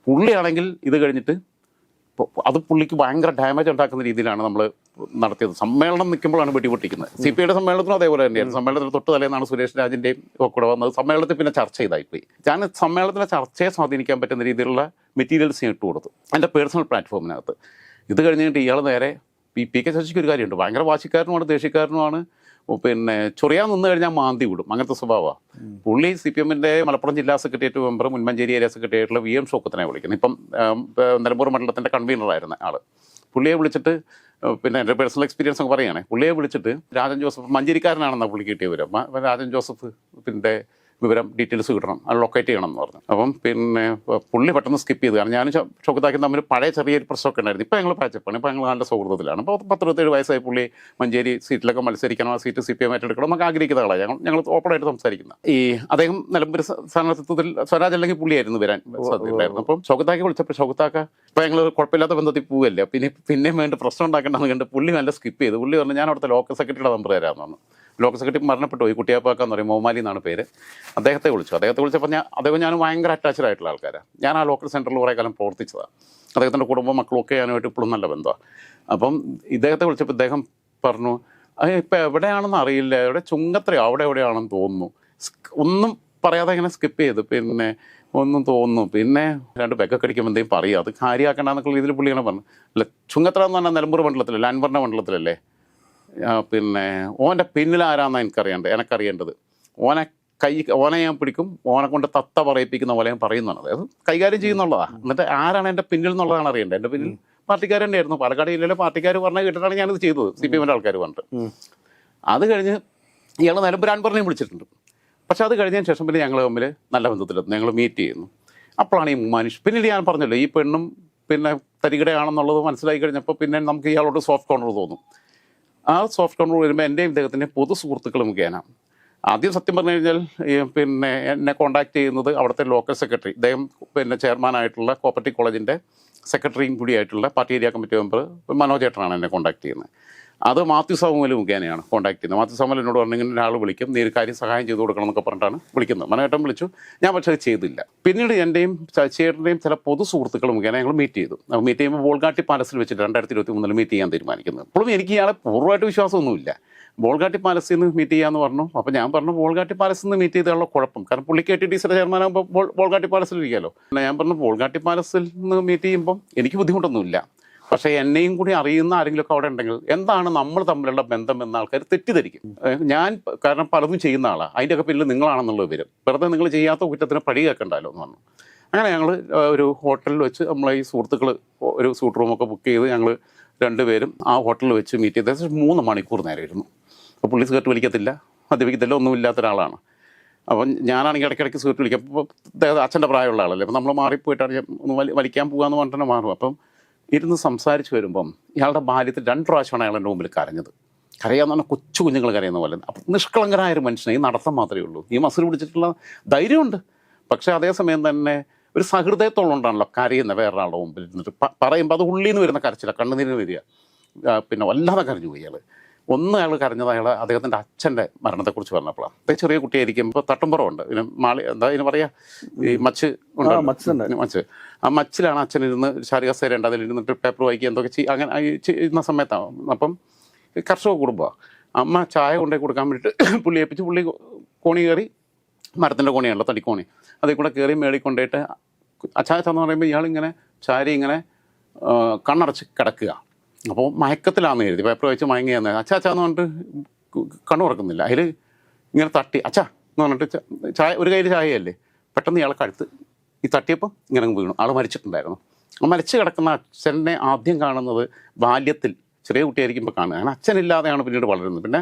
പുള്ളിയാണെങ്കിൽ ഇത് കഴിഞ്ഞിട്ട് അത് പുള്ളിക്ക് ഭയങ്കര ഡാമേജ് ഉണ്ടാക്കുന്ന രീതിയിലാണ് നമ്മൾ നടത്തിയത്. സമ്മേളനം നിൽക്കുമ്പോഴാണ് വെടിപൊട്ടിക്കുന്നത്. CPIയുടെ സമ്മേളനത്തിനും അതേപോലെ തന്നെയായിരുന്നു. സമ്മേളനത്തിന് തൊട്ട് തലേന്നാണ് സുരേഷ് രാജിൻ്റെയും കൂടെ വന്നത്. സമ്മേളനത്തിൽ പിന്നെ ചർച്ച ചെയ്തായിപ്പോയി. ഞാൻ സമ്മേളനത്തിലെ ചർച്ചയെ സ്വാധീനിക്കാൻ പറ്റുന്ന രീതിയിലുള്ള മെറ്റീരിയൽസ് ഇട്ട് കൊടുത്തു എൻ്റെ പേഴ്സണൽ പ്ലാറ്റ്ഫോമിനകത്ത്. ഇത് കഴിഞ്ഞിട്ട് ഇയാൾ നേരെ PK ശശിക്ക് ഒരു കാര്യമുണ്ട്, ഭയങ്കര വാശിക്കാരനുമാണ്, ദേഷ്യക്കാരനുമാണ്. പിന്നെ ചൊറിയാൻ നിന്ന് കഴിഞ്ഞാൽ മാന്തി വിടും, അങ്ങനത്തെ സ്വഭാവമാണ് പുള്ളി. CPMൻ്റെ മലപ്പുറം ജില്ലാ സെക്രട്ടേറിയറ്റ് മെമ്പർ, മുൻമഞ്ചേരി ഏരിയ സെക്രട്ടേറിയറ്റുള്ള VM ഷൗക്കത്തിനെ വിളിക്കുന്നത്. ഇപ്പം നിലമ്പൂർ മണ്ഡലത്തിൻ്റെ കൺവീനറായിരുന്ന ആൾ. പുള്ളിയെ വിളിച്ചിട്ട്, പിന്നെ എൻ്റെ പേഴ്സണൽ എക്സ്പീരിയൻസ് ഒക്കെ പറയുകയാണെ, പുള്ളിയെ വിളിച്ചിട്ട് രാജൻ ജോസഫ് മഞ്ചേരിക്കാരനാണെന്നാണ് പുള്ളി കിട്ടിയ വിവരം. രാജൻ ജോസഫ് പിന്നെ വിവരം ഡീറ്റെയിൽസ് കിട്ടണം, അത് ലൊക്കേറ്റ് ചെയ്യണം എന്ന് പറഞ്ഞു. അപ്പം പിന്നെ പുള്ളി പെട്ടെന്ന് സ്കിപ്പ് ചെയ്ത്, കാരണം ഞാനും ഷൗക്കത്താക്കി തമ്മിൽ പഴയ ചെറിയൊരു പ്രശ്നമൊക്കെ ഉണ്ടായിരുന്നു. ഇപ്പോൾ ഞങ്ങൾ പാച്ചപ്പാണ്, ഇപ്പോൾ ഞങ്ങൾ നല്ല സൗഹൃദത്തിലാണ്. അപ്പോൾ 10-27 വയസ്സായി പുള്ളി മഞ്ചേരി സീറ്റിലൊക്കെ മത്സരിക്കണം, ആ സീറ്റ് CPM ഏറ്റെടുക്കണം എന്നൊക്കെ ആഗ്രഹിക്കുന്ന ആളാണ്. ഞങ്ങൾ ഓപ്പണായിട്ട് സംസാരിക്കുന്നത്. അദ്ദേഹം നിലമ്പൂർ സ്ഥാനാർത്ഥിത്വത്തിൽ സ്വരാജ് അല്ലെങ്കിൽ പുള്ളിയായിരുന്നു വരാൻ സാധ്യതയുണ്ടായിരുന്നു. അപ്പം ഷൗക്കത്താക്കി വിളിച്ചപ്പോൾ ഷൗക്കത്താക്ക ഇപ്പോൾ ഞങ്ങൾ കുഴപ്പമില്ലാത്ത ബന്ധത്തിൽ പോവുകയല്ലേ, പിന്നെയും വേണ്ടി പ്രശ്നം ഉണ്ടാക്കേണ്ടതെന്ന് കണ്ട് പുള്ളി നല്ല സ്കിപ്പ് ചെയ്തു. പുള്ളി പറഞ്ഞു ഞാൻ അവിടുത്തെ ലോക്കൽ സെക്രട്ടറിയുടെ നമ്പർ തരാമെന്ന് പറഞ്ഞു. ലോക്കൽ സെക്രട്ടറി മരണപ്പെട്ടു പോയി, കുട്ടിയാപ്പാക്കാന്ന് പറയും, മോമാലി എന്നാണ് പേര്. അദ്ദേഹത്തെ വിളിച്ചപ്പോൾ ഞാൻ ഭയങ്കര അറ്റാച്ച്ഡ് ആയിട്ടുള്ള ആൾക്കാരാണ്. ഞാൻ ആ ലോക്കൽ സെൻറ്ററിൽ കുറേ കാലം പ്രവർത്തിച്ചതാണ്. അദ്ദേഹത്തിൻ്റെ കുടുംബം മക്കളൊക്കെ ഞാനുമായിട്ട് ഇപ്പോഴും നല്ല ബന്ധമാണ്. അപ്പം ഇദ്ദേഹത്തെ വിളിച്ചപ്പോൾ ഇദ്ദേഹം പറഞ്ഞു, ഇപ്പം എവിടെയാണെന്ന് അറിയില്ല, ചുങ്കത്രയോ അവിടെ എവിടെയാണെന്ന് തോന്നുന്നു. ഒന്നും പറയാതെ ഇങ്ങനെ സ്കിപ്പ് ചെയ്ത്, പിന്നെ ഒന്നും തോന്നുന്നു, പിന്നെ 2 പെക്കൊക്കെ അടിക്കുമ്പോൾ എന്തെങ്കിലും പറയുക, അത് കാര്യമാക്കണ്ടെന്നൊക്കെ രീതിയിൽ പുള്ളിയാണ് പറഞ്ഞു. അല്ല, ചുങ്കത്ര എന്ന് പറഞ്ഞാൽ നിലമ്പൂർ മണ്ഡലത്തിലല്ലേ, അൻവറിൻ്റെ മണ്ഡലത്തിലല്ലേ. പിന്നെ ഓൻ്റെ പിന്നിലാരാന്നാണ് എനിക്കറിയേണ്ടത്. ഓനെ ഞാൻ പിടിക്കും, ഓനെ കൊണ്ട് തത്ത പറയിപ്പിക്കുന്ന പോലെ ഞാൻ പറയുന്നതാണ്. അതായത് കൈകാര്യം ചെയ്യുന്നുള്ളതാണ്. എന്നിട്ട് ആരാണ് എൻ്റെ പിന്നിൽ എന്നുള്ളതാണ് അറിയേണ്ടത്. എൻ്റെ പിന്നിൽ പാർട്ടിക്കാർ തന്നെയായിരുന്നു. പാലക്കാട് ജില്ലയിലെ പാർട്ടിക്കാർ പറഞ്ഞ കേട്ടിട്ടാണ് ഞാനിത് ചെയ്തത്, CPMൻ്റെ ആൾക്കാർ പറഞ്ഞിട്ട്. അത് കഴിഞ്ഞ് ഇയാൾ നിലമ്പൂർ അൻവറിനെയും വിളിച്ചിട്ടുണ്ട്. പക്ഷെ അത് കഴിഞ്ഞതിന് ശേഷം പിന്നെ ഞങ്ങൾ തമ്മിൽ നല്ല ബന്ധത്തിലെത്തുന്നു, ഞങ്ങൾ മീറ്റ് ചെയ്യുന്നു. അപ്പോഴാണ് ഈ മനുഷ്യ, പിന്നീട് ഞാൻ പറഞ്ഞല്ലോ, ഈ പെണ്ണും പിന്നെ തരികിടയാണെന്നുള്ളത് മനസ്സിലാക്കി കഴിഞ്ഞപ്പോൾ പിന്നെ നമുക്ക് ഇയാളോട് സോഫ്റ്റ് കോർണർ തോന്നും. ആ സോഫ്റ്റ് കോർണർ വരുമ്പോൾ എൻ്റെയും ഇദ്ദേഹത്തിൻ്റെ പൊതു സുഹൃത്തുക്കൾ മുഖേന ആദ്യം സത്യം പറഞ്ഞു കഴിഞ്ഞാൽ പിന്നെ എന്നെ കോൺടാക്ട് ചെയ്യുന്നത് അവിടുത്തെ ലോക്കൽ സെക്രട്ടറി, ഇദ്ദേഹം പിന്നെ ചെയർമാനായിട്ടുള്ള കോപ്പറേറ്റീവ് കോളേജിൻ്റെ സെക്രട്ടറിയും കൂടിയായിട്ടുള്ള party area committee member Manoj ചേട്ടനാണ് എന്നെ കോൺടാക്ട് ചെയ്യുന്നത്. അത് മാത്യു സാമുവൽ മുഖേനയാണ് കോൺടാക്ട് ചെയ്യുന്നത്. മാത്യു സാമുവൽ എന്നോട് പറഞ്ഞെങ്കിൽ ഒരാൾ വിളിക്കും, നീ ഒരു കാര്യം സഹായം ചെയ്ത് കൊടുക്കണം എന്നൊക്കെ പറഞ്ഞിട്ടാണ് വിളിക്കുന്നത്. മനോജേട്ടൻ വിളിച്ചു, ഞാൻ പക്ഷേ അത് ചെയ്തില്ല. പിന്നീട് എൻ്റെയും ശശിയേട്ടൻ്റെയും ചില പൊതു സുഹൃത്തുക്കൾ മുഖേന ഞങ്ങൾ മീറ്റ് ചെയ്തു. മീറ്റ് ചെയ്യുമ്പോൾ ബോൾഗാട്ടി പാലസിൽ വെച്ചിട്ട് 2023 മീറ്റ് ചെയ്യാൻ തീരുമാനിക്കുന്നത്. അപ്പോഴും എനിക്ക് ഇയാളെ പൂർണ്ണമായിട്ട് വിശ്വാസമൊന്നുമില്ല. ബോൾഗാട്ടി പാലസിൽ നിന്ന് മീറ്റ് ചെയ്യാമെന്ന് പറഞ്ഞു. അപ്പോൾ ഞാൻ പറഞ്ഞു ബോൾഗാട്ടി പാലസിൽ നിന്ന് മീറ്റ് ചെയ്താലുള്ള കുഴപ്പം, കാരണം പുള്ളിക്ക് ATTCയുടെ ചെയർമാനാകുമ്പോൾ ബോൾഗാട്ടി പാലസിൽ ഇരിക്കാമല്ലോ. ഞാൻ പറഞ്ഞു ബോൾഗാട്ടി പാലസിൽ നിന്ന് മീറ്റ് ചെയ്യുമ്പം എനിക്ക് ബുദ്ധിമുട്ടൊന്നുമില്ല, പക്ഷേ എന്നെയും കൂടി അറിയുന്ന ആരെങ്കിലുമൊക്കെ അവിടെ ഉണ്ടെങ്കിൽ എന്താണ് നമ്മൾ തമ്മിലുള്ള ബന്ധം എന്ന ആൾക്കാർ തെറ്റിദ്ധരിക്കും. ഞാൻ കാരണം പലതും ചെയ്യുന്ന ആളാണ്, അതിൻ്റെയൊക്കെ പിന്നിൽ നിങ്ങളാണെന്നുള്ളത് വരും. വെറുതെ നിങ്ങൾ ചെയ്യാത്ത കുറ്റത്തിന് പഴി കേൾക്കണ്ടല്ലോ എന്ന് പറഞ്ഞു. അങ്ങനെ ഞങ്ങൾ ഒരു ഹോട്ടലിൽ വെച്ച് നമ്മളെ ഈ സുഹൃത്തുക്കൾ ഒരു സൂട്ട് റൂമൊക്കെ ബുക്ക് ചെയ്ത് ഞങ്ങൾ 2 പേരും ആ ഹോട്ടലിൽ വെച്ച് മീറ്റ് ചെയ്ത് 3 മണിക്കൂർ നേരം ഇരുന്നു. അപ്പോൾ പുള്ളി സിഗരറ്റ് വലിക്കത്തില്ല, മദ്യപിക്കത്തില്ല, ഒന്നും ഇല്ലാത്ത ഒരാളാണ്. അപ്പം ഞാനാണെങ്കിൽ ഇടയ്ക്കിടയ്ക്ക് സിഗരറ്റ് വലിക്കാം. അപ്പോൾ അച്ഛൻ്റെ പ്രായമുള്ള ആളല്ലേ, അപ്പം നമ്മൾ മാറിപ്പോയിട്ടാണ് ഒന്ന് വലിക്കാൻ പോകാമെന്ന് പറഞ്ഞിട്ട് തന്നെ മാറും. അപ്പം ഇരുന്ന് സംസാരിച്ച് വരുമ്പം ഇയാളുടെ ബാല്യത്തിൽ 2 പ്രാവശ്യമാണ് അയാൾ എൻ്റെ മുമ്പിൽ കരഞ്ഞത്. കരയാന്ന് പറഞ്ഞാൽ കൊച്ചു കുഞ്ഞുങ്ങൾ കരയുന്ന പോലെ. അപ്പം നിഷ്കളങ്കനായ ഒരു മനുഷ്യനെ, ഈ നടത്തം മാത്രമേ ഉള്ളൂ, ഈ മസിൽ പിടിച്ചിട്ടുള്ള ധൈര്യമുണ്ട്. പക്ഷേ അതേസമയം തന്നെ ഒരു സഹൃദയത്തോളുണ്ടാണല്ലോ കരയുന്ന വേറൊരാളുടെ മുമ്പിൽ ഇരുന്നിട്ട് പറയുമ്പോൾ അത് ഉള്ളിൽ നിന്ന് വരുന്ന കരച്ചില്ല, കണ്ണുനീരിന് വരിക. പിന്നെ വല്ലാതെ കരഞ്ഞു പോയി അയാൾ. അയാൾ കരഞ്ഞത് അദ്ദേഹത്തിൻ്റെ അച്ഛൻ്റെ മരണത്തെക്കുറിച്ച് പറഞ്ഞപ്പോഴാണ്. അപ്പോൾ ചെറിയ കുട്ടിയായിരിക്കുമ്പോൾ തട്ടുംപുറമുണ്ട്, പിന്നെ എന്താ ഇതിന് പറയുക, ഈ മച്ച് ആ മച്ചിലാണ് അച്ഛനിരുന്ന് ശാരീരസേരുണ്ട്, അതിലിരുന്നിട്ട് പേപ്പർ വായിക്കുക എന്തൊക്കെ അങ്ങനെ ചെയ്യുന്ന സമയത്താണ്. അപ്പം കർഷക കുടുംബമാണ്. അമ്മ ചായ കൊണ്ടുപോയി കൊടുക്കാൻ വേണ്ടിയിട്ട് പുള്ളി ഏൽപ്പിച്ച്, പുള്ളി കോണി കയറി, മരത്തിൻ്റെ കോണിയാണല്ലോ, തടിക്കോണി, അതിൽ കൂടെ കയറി മേളിൽ കൊണ്ടുപോയിട്ട് അച്ചാച്ചെന്ന് പറയുമ്പോൾ ഇയാളിങ്ങനെ ചാരി ഇങ്ങനെ കണ്ണടച്ച് കിടക്കുക. അപ്പോൾ മയക്കത്തിലാണെന്ന് കരുതി, പേപ്പർ വായിച്ച് മയങ്ങിയാന്ന് അച്ചാച്ചാന്ന് പറഞ്ഞിട്ട് കണ്ണു തുറക്കുന്നില്ല. അതിൽ ഇങ്ങനെ തട്ടി അച്ഛാ എന്ന് പറഞ്ഞിട്ട് ചായ, ഒരു കയ്യിൽ ചായയല്ലേ, പെട്ടെന്ന് ഇയാളെ കഴുത്ത് ഈ തട്ടിയപ്പോൾ ഇങ്ങനെ വീണു. ആൾ മരിച്ചിട്ടുണ്ടായിരുന്നു. ആ മരിച്ചു കിടക്കുന്ന അച്ഛനെ ആദ്യം കാണുന്നത് ബാല്യത്തിൽ ചെറിയ കുട്ടിയായിരിക്കുമ്പോൾ കാണുക. അങ്ങനെ അച്ഛനില്ലാതെയാണ് പിന്നീട് വളരുന്നത്. പിന്നെ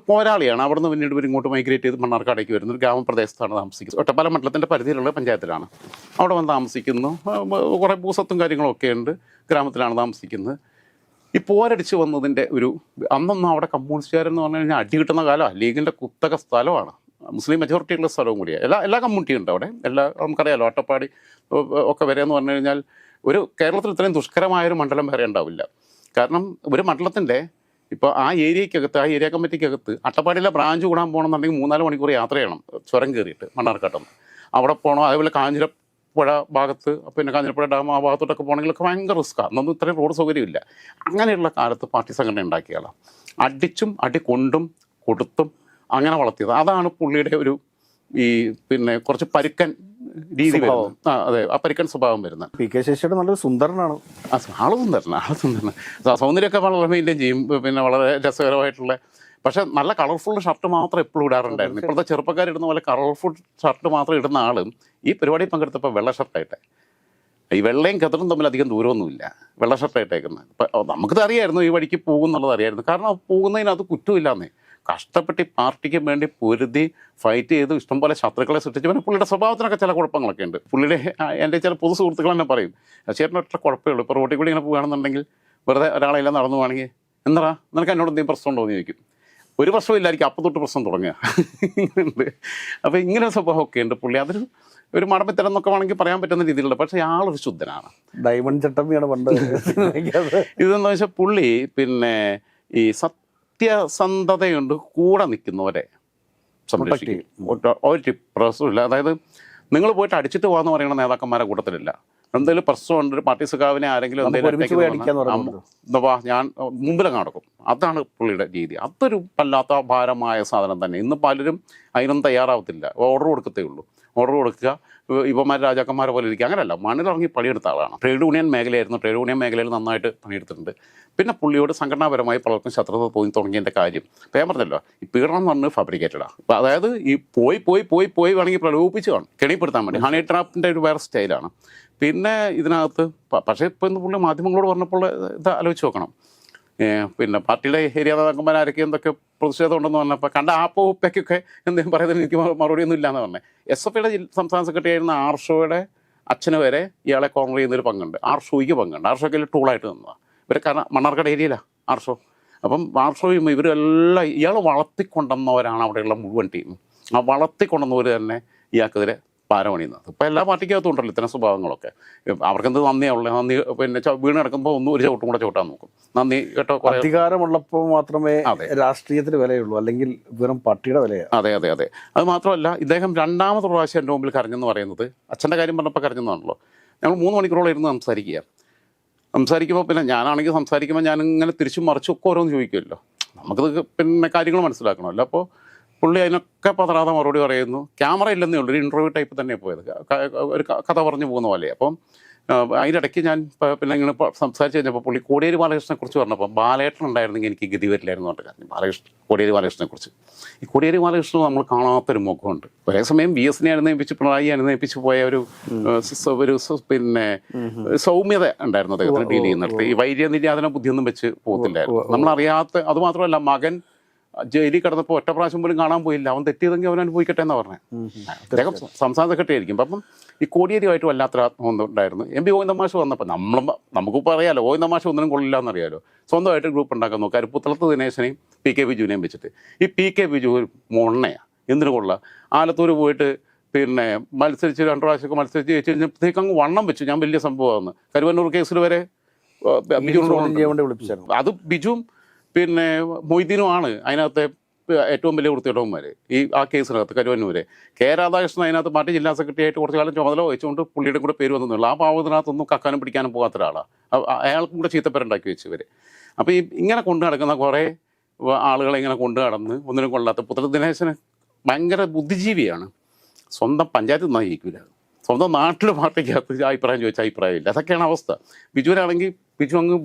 പോരാളിയാണ്. അവിടെ നിന്ന് പിന്നീട് ഇങ്ങോട്ട് മൈഗ്രേറ്റ് ചെയ്ത് മണ്ണാർക്കാടേക്ക് വരുന്ന ഒരു ഗ്രാമപ്രദേശത്താണ് താമസിക്കുന്നത്. ഒറ്റപ്പാലം മണ്ഡലത്തിൻ്റെ പരിധിയിലുള്ള പഞ്ചായത്തിലാണ്. അവിടെ വന്ന് താമസിക്കുന്നു. കുറേ ഭൂസ്വത്തും കാര്യങ്ങളൊക്കെ ഉണ്ട്. ഗ്രാമത്തിലാണ് താമസിക്കുന്നത്. ഈ പോരടിച്ച് വന്നതിൻ്റെ അന്നൊന്നും അവിടെ കമ്മ്യൂണിസ്റ്റുകാരെന്ന് പറഞ്ഞു കഴിഞ്ഞാൽ അടി കിട്ടുന്ന കാലമാണ്. ലീഗിൻ്റെ കുത്തക സ്ഥലമാണ്, മുസ്ലിം മെജോറിറ്റിയുള്ള സ്ഥലവും കൂടിയാണ്. എല്ലാ കമ്മ്യൂണിറ്റിയും ഉണ്ട് അവിടെ. നമുക്കറിയാലോ, അട്ടപ്പാടി ഒക്കെ വരെ എന്ന് പറഞ്ഞു കഴിഞ്ഞാൽ കേരളത്തിൽ ഇത്രയും ദുഷ്കരമായൊരു മണ്ഡലം വേറെ ഉണ്ടാവില്ല. കാരണം ഒരു മണ്ഡലത്തിൻ്റെ ഇപ്പോൾ ആ ഏരിയ കമ്മിറ്റിക്കകത്ത് അട്ടപ്പാടിയിലെ ബ്രാഞ്ച് കൂടാൻ പോകണമെന്നുണ്ടെങ്കിൽ 3-4 മണിക്കൂർ യാത്ര ചെയ്യണം ചുരം കയറിയിട്ട് മണ്ണാർക്കാട്ടം അവിടെ പോകണം. അതേപോലെ കാഞ്ഞിരപ്പുഴ ഭാഗത്ത്, പിന്നെ കാഞ്ഞിരപ്പുഴ ഡാം ആ ഭാഗത്തോട്ടൊക്കെ പോകണമെങ്കിലൊക്കെ ഭയങ്കര റിസ്ക്കാണ്. അന്നൊന്നും ഇത്രയും റോഡ് സൗകര്യമില്ല. അങ്ങനെയുള്ള കാലത്ത് പാർട്ടി സംഘടന ഉണ്ടാക്കിയാളാണ്. അടിച്ചും അടി കൊണ്ടും കൊടുത്തും അങ്ങനെ വളർത്തിയത്. അതാണ് പുള്ളിയുടെ പിന്നെ കുറച്ച് പരുക്കൻ രീതി വരുന്നത്. അതെ, ആ പരുക്കൻ സ്വഭാവം വരുന്നത്. പി കെ ശശിയുടെ നല്ലൊരു സുന്ദരനാണ്. ആള് സുന്ദരൻ. സൗന്ദര്യമൊക്കെ വളരെ മെയിൻറ്റെയിൻ ചെയ്യും. പിന്നെ വളരെ രസകരമായിട്ടുള്ള, പക്ഷെ നല്ല കളർഫുൾ ഷർട്ട് മാത്രം എപ്പോഴും ഇടാറുണ്ടായിരുന്നു. ഇപ്പോഴത്തെ ചെറുപ്പക്കാരിടുന്ന പോലെ കളർഫുൾ ഷർട്ട് മാത്രം ഇടുന്ന ആളും ഈ പരിപാടി പങ്കെടുത്തപ്പോൾ വെള്ള ഷർട്ടായിട്ടെ. ഈ വെള്ളയും കതറും തമ്മിൽ അധികം ദൂരമൊന്നുമില്ല. വെള്ള ഷർട്ടായിട്ടേക്കുന്നത്. ഇപ്പം നമുക്കത് അറിയായിരുന്നു ഈ വഴിക്ക് പോകും എന്നുള്ളത് അറിയായിരുന്നു. കാരണം പോകുന്നതിനകത്ത് കുറ്റമില്ലാന്നേ. കഷ്ടപ്പെട്ട് ഈ പാർട്ടിക്ക് വേണ്ടി പൊരുതി ഫൈറ്റ് ചെയ്ത് ഇഷ്ടംപോലെ ശത്രുക്കളെ സൃഷ്ടിച്ചു. പിന്നെ പുള്ളിയുടെ സ്വഭാവത്തിനൊക്കെ ചില കുഴപ്പങ്ങളൊക്കെ ഉണ്ട്. പുള്ളിയുടെ എൻ്റെ ചില പൊതു സുഹൃത്തുക്കൾ തന്നെ പറയും, ചേട്ടനൊറ്റ കുഴപ്പമേ ഉള്ളൂ. ഇപ്പോൾ റോട്ടിൽ കൂടി ഇങ്ങനെ പോകുകയാണെന്നുണ്ടെങ്കിൽ വെറുതെ ഒരാളെല്ലാം നടന്നു പോകണമെങ്കിൽ എന്താ നിനക്ക് എന്നോട് എന്തെങ്കിലും പ്രശ്നം ഉണ്ടോ എന്ന് ചോദിക്കും. ഒരു പ്രശ്നമില്ലായിരിക്കും, അപ്പം തൊട്ട് പ്രശ്നം തുടങ്ങുക. ഇങ്ങനെയുണ്ട്. അപ്പോൾ ഇങ്ങനെ സ്വഭാവമൊക്കെ ഉണ്ട് പുള്ളി. ഒരു മടമ്പത്തരം എന്നൊക്കെ വേണമെങ്കിൽ പറയാൻ പറ്റുന്ന രീതിയിലുള്ള, പക്ഷേ ആളൊരു ശുദ്ധനാണ്. ഡയമണ്ട് ചട്ടമ്പിയാണ് പണ്ട്. ഇതെന്ന് വെച്ചാൽ പുള്ളി പിന്നെ ഈ സത്യസന്ധതയുണ്ട് കൂടെ നിൽക്കുന്നവരെ സംരക്ഷിക്കും. ഒരു പ്രശ്നമില്ല. അതായത് നിങ്ങൾ പോയിട്ട് അടിച്ചിട്ട് പോകാന്ന് പറയുന്ന നേതാക്കന്മാരെ കൂട്ടത്തിലില്ല. എന്തെങ്കിലും പ്രശ്നമുണ്ട്, ഒരു പാർട്ടി സഖാവിനെ ആരെങ്കിലും എന്തെങ്കിലും വാ ഞാൻ മുമ്പിലങ്ങ് നടക്കും. അതാണ് പുള്ളിയുടെ രീതി. അതൊരു വല്ലാത്ത ഭാരമായ സാധനം തന്നെ. ഇന്ന് പലരും അതിനൊന്നും തയ്യാറാവത്തില്ല. ഓർഡർ കൊടുക്കത്തേ ഉള്ളൂ. ഓർഡർ കൊടുക്കുക, ഇവന്മാർ രാജാക്കന്മാരെ പോലെ ഇരിക്കുക. അങ്ങനെയല്ല, മണ്ണിലിറങ്ങി പണിയെടുത്ത ആളാണ്. ട്രേഡ് യൂണിയൻ മേഖലയായിരുന്നു. ട്രേഡ് യൂണിയൻ മേഖലയിൽ നന്നായിട്ട് പണിയെടുത്തിട്ടുണ്ട്. പിന്നെ പുള്ളിയോട് സംഘടനാപരമായി പലർക്കും ശത്രുത തോന്നി തുടങ്ങിയതിൻ്റെ കാര്യം ഇപ്പം ഞാൻ പറഞ്ഞല്ലോ, ഈ പീഡനം എന്ന് പറഞ്ഞ് ഫാബ്രിക്കേറ്റഡാണ്. അപ്പം അതായത് ഈ പോയി വേണമെങ്കിൽ പ്രലോഭിപ്പിച്ച് കാണും, കെണിപ്പെടുത്താൻ വേണ്ടി. ഹണി ട്രാപ്പിൻ്റെ ഒരു വേറെ സ്റ്റൈലാണ്. പിന്നെ ഇതിനകത്ത് പക്ഷേ ഇപ്പോൾ ഇന്ന് പുള്ളി മാധ്യമങ്ങളോട് പറഞ്ഞപ്പോൾ ഇത് ആലോചിച്ച് നോക്കണം. പിന്നെ പാർട്ടിയുടെ ഏരിയ നേതാക്കന്മാരൊക്കെ എന്തൊക്കെ പ്രതിഷേധം ഉണ്ടെന്ന് പറഞ്ഞപ്പോൾ കണ്ട ഉപ്പയ്ക്കൊക്കെ എന്തെങ്കിലും പറയുന്നതിന് എനിക്ക് മറുപടിയൊന്നും ഇല്ലയെന്ന് പറഞ്ഞത്. SFIയുടെ സംസ്ഥാന സെക്രട്ടറി ആയിരുന്ന ആർഷോയുടെ അച്ഛന് വരെ ഇയാളെ കോർണർ ചെയ്യുന്നൊരു പങ്കുണ്ട്. ആർഷോയ്ക്ക് പങ്കുണ്ട്. ആർഷോയ്ക്ക് ടൂളായിട്ട് നിന്നതാണ് ഇവർ. കാരണം മണ്ണാർക്കാട് ഏരിയയിലാണ് ആർഷോ. അപ്പം ആർഷോയും ഇവരെല്ലാം ഇയാൾ വളർത്തിക്കൊണ്ടുവന്നവരാണ് അവിടെയുള്ള മുഴുവൻ ടീം. ആ വളർത്തിക്കൊണ്ടുവന്നവർ തന്നെ ഇയാൾക്കെതിരെ പാരമണിയുന്നത്. ഇപ്പോൾ എല്ലാ പാർട്ടിക്കകത്തും ഉണ്ടല്ലോ ഇത്തരം സ്വഭാവങ്ങളൊക്കെ. അവർക്കെന്ത് നന്ദിയാവുള്ളത്. നന്ദി പിന്നെ വീണ് കിടക്കുമ്പോൾ ഒരു ചവിട്ടും കൂടെ ചവിട്ടാൻ നോക്കും. നന്ദി കേട്ടോ. അധികാരമുള്ളപ്പോൾ മാത്രമേ രാഷ്ട്രീയത്തിന് വിലയുള്ളൂ, അല്ലെങ്കിൽ വെറും പാർട്ടിയുടെ വിലയാണ്. അതെ. അത് മാത്രമല്ല, ഇദ്ദേഹം 2ാമത് പ്രാവശ്യം എൻ്റെ മുമ്പിൽ കരഞ്ഞെന്ന് പറയുന്നത് അച്ഛൻ്റെ കാര്യം പറഞ്ഞപ്പോൾ കരഞ്ഞെന്നാണല്ലോ. ഞങ്ങൾ 3 മണിക്കൂറോളം ഇരുന്ന് സംസാരിക്കുമ്പോൾ പിന്നെ ഞാനാണെങ്കിൽ സംസാരിക്കുമ്പോൾ ഞാനിങ്ങനെ തിരിച്ചും മറിച്ചും ഒക്കെ ഓരോന്ന് ചോദിക്കുമല്ലോ. നമുക്കത് പിന്നെ കാര്യങ്ങൾ മനസ്സിലാക്കണമല്ലോ. അപ്പോൾ പുള്ളി അതിനൊക്കെ പതറാതെ മറുപടി പറയുന്നു. ക്യാമറ ഇല്ലെന്നേ ഉള്ളൂ. ഒരു ഇൻ്റർവ്യൂ ടൈപ്പ് തന്നെ പോയത്, ഒരു കഥ പറഞ്ഞു പോകുന്ന പോലെ. അപ്പം അതിനിടയ്ക്ക് ഞാൻ പിന്നെ ഇങ്ങനെ സംസാരിച്ച് കഴിഞ്ഞപ്പോൾ പുള്ളി കോടിയേരി ബാലകൃഷ്ണനെ കുറിച്ച് പറഞ്ഞപ്പോൾ ബാലേട്ടൻ ഉണ്ടായിരുന്നെങ്കിൽ എനിക്ക് ഗതി വരില്ലായിരുന്നു പറഞ്ഞ കാര്യം. കോടിയേരി ബാലകൃഷ്ണനെ കുറിച്ച്. ഈ കോടിയേരി ബാലകൃഷ്ണൻ നമ്മൾ കാണാത്തൊരു മുഖമുണ്ട്. ഒരേ സമയം VS അനുനയിപ്പിച്ച് പിണറായി അനുനയിപ്പിച്ച് പോയ ഒരു പിന്നെ സൗമ്യത ഉണ്ടായിരുന്നു അദ്ദേഹത്തിന് ഡീൽ ചെയ്യുന്നിടത്ത്. ഈ വൈര്യനിര്യാതന ബുദ്ധിയൊന്നും വെച്ച് പോകത്തില്ലായിരുന്നു. നമ്മളറിയാത്ത, അതുമാത്രമല്ല മകൻ ജയിലിൽ കിടന്നപ്പോൾ ഒറ്റ പ്രാവശ്യം പോലും കാണാൻ പോയില്ല. അവൻ തെറ്റിയതെങ്കിൽ അവൻ അനുഭവിക്കട്ടെ എന്നാണ് പറഞ്ഞത്. അദ്ദേഹം സംസ്ഥാന സെക്രട്ടറി ആയിരിക്കും. അപ്പം ഈ കോടിയേരിയുമായിട്ട് വല്ലാത്തൊരു ആത്മബന്ധം ഉണ്ടായിരുന്നു. MP ഗോവിന്ദൻ മാഷ് വന്നപ്പോൾ നമുക്കിപ്പോൾ അറിയാമല്ലോ, ഗോവിന്ദൻ മാഷ് ഒന്നിനും കൊള്ളില്ല എന്നറിയാമല്ലോ. സ്വന്തമായിട്ട് ഗ്രൂപ്പ് ഉണ്ടാക്കാൻ നോക്കുക. പുത്തളത്ത് ദിനേശനെയും PK ബിജുവിനെയും വെച്ചിട്ട്. ഈ PK ബിജു മൊണ്ണയാണ്, എന്തിനു കൊള്ള. ആലത്തൂർ പോയിട്ട് പിന്നെ മത്സരിച്ച് 2 പ്രാവശ്യമൊക്കെ മത്സരിച്ച് ജയിച്ച് കഴിഞ്ഞപ്പോഴത്തേക്ക് അങ്ങ് വണ്ണം വെച്ചു. ഞാൻ വലിയ സംഭവമാണ്. കരുവന്നൂർ കേസിൽ വരെ ബിജുവിനോട് വിളിപ്പിച്ചായിരുന്നു. അത് ബിജുവും പിന്നെ മൊയ്തീനുമാണ് അതിനകത്തെ ഏറ്റവും വലിയ വൃത്തികെട്ടവന്മാർ ആ കേസിനകത്ത്. കരുവന്നൂര് രാധാകൃഷ്ണൻ അതിനകത്ത് പാർട്ടി ജില്ലാ സെക്രട്ടറി ആയിട്ട് കുറച്ച് കാലം ചുമതല വഹിച്ചുകൊണ്ട് പുള്ളിയുടെ കൂടെ പേര് വന്നിട്ടുള്ളൂ. ആ പാവത്തിനകത്തൊന്നും കക്കാനും പിടിക്കാനും പോകാത്ത ഒരാളാണ്. അയാൾക്കും കൂടെ ചീത്തപ്പേരുണ്ടാക്കി വെച്ച് ഇവർ. അപ്പോൾ ഇങ്ങനെ കൊണ്ടു നടക്കുന്ന കുറേ ആളുകളെ ഇങ്ങനെ കൊണ്ടു നടന്ന് ഒന്നിനും കൊള്ളാത്ത പുത്തളത്ത് ദിനേശന് ഭയങ്കര ബുദ്ധിജീവിയാണ്. സ്വന്തം പഞ്ചായത്ത് നയിക്കില്ല, സ്വന്തം നാട്ടിലെ പാർട്ടിക്കകത്ത് അഭിപ്രായം ചോദിച്ചാൽ അഭിപ്രായമില്ല. അതൊക്കെയാണ് അവസ്ഥ. ബിജുവിനാണെങ്കിൽ ബിജു അങ്ങ്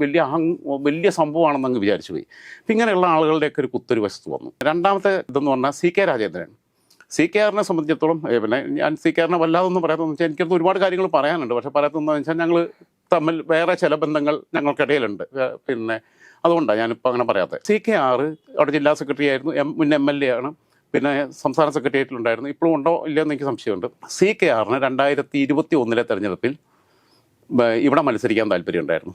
വലിയ സംഭവമാണെന്ന് അങ്ങ് വിചാരിച്ചു പോയി. അപ്പം ഇങ്ങനെയുള്ള ആളുകളുടെയൊക്കെ ഒരു കുത്തൊരു വശത്ത് വന്നു. 2ാമത്തെ ഇതെന്ന് പറഞ്ഞാൽ CK രാജേന്ദ്രൻ. CKRനെ സംബന്ധിച്ചിടത്തോളം പിന്നെ ഞാൻ CKRനെ വല്ലാതൊന്നും പറയാത്തതെന്ന് വെച്ചാൽ എനിക്കത് ഒരുപാട് കാര്യങ്ങൾ പറയാനുണ്ട്. പക്ഷേ പറയാത്തതെന്ന് വെച്ചാൽ ഞങ്ങൾ തമ്മിൽ വേറെ ചില ബന്ധങ്ങൾ ഞങ്ങൾക്കിടയിലുണ്ട്. പിന്നെ അതുകൊണ്ടാണ് ഞാനിപ്പോൾ അങ്ങനെ പറയാത്തത്. CKR അവിടെ ജില്ലാ സെക്രട്ടറി ആയിരുന്നു, മുൻ MLA ആണ്, പിന്നെ സംസ്ഥാന സെക്രട്ടേറിയറ്റിലുണ്ടായിരുന്നു. ഇപ്പോഴും ഉണ്ടോ ഇല്ലയെന്ന് എനിക്ക് സംശയമുണ്ട്. CKRന് 2021 തെരഞ്ഞെടുപ്പിൽ ഇവിടെ മത്സരിക്കാൻ താല്പര്യമുണ്ടായിരുന്നു.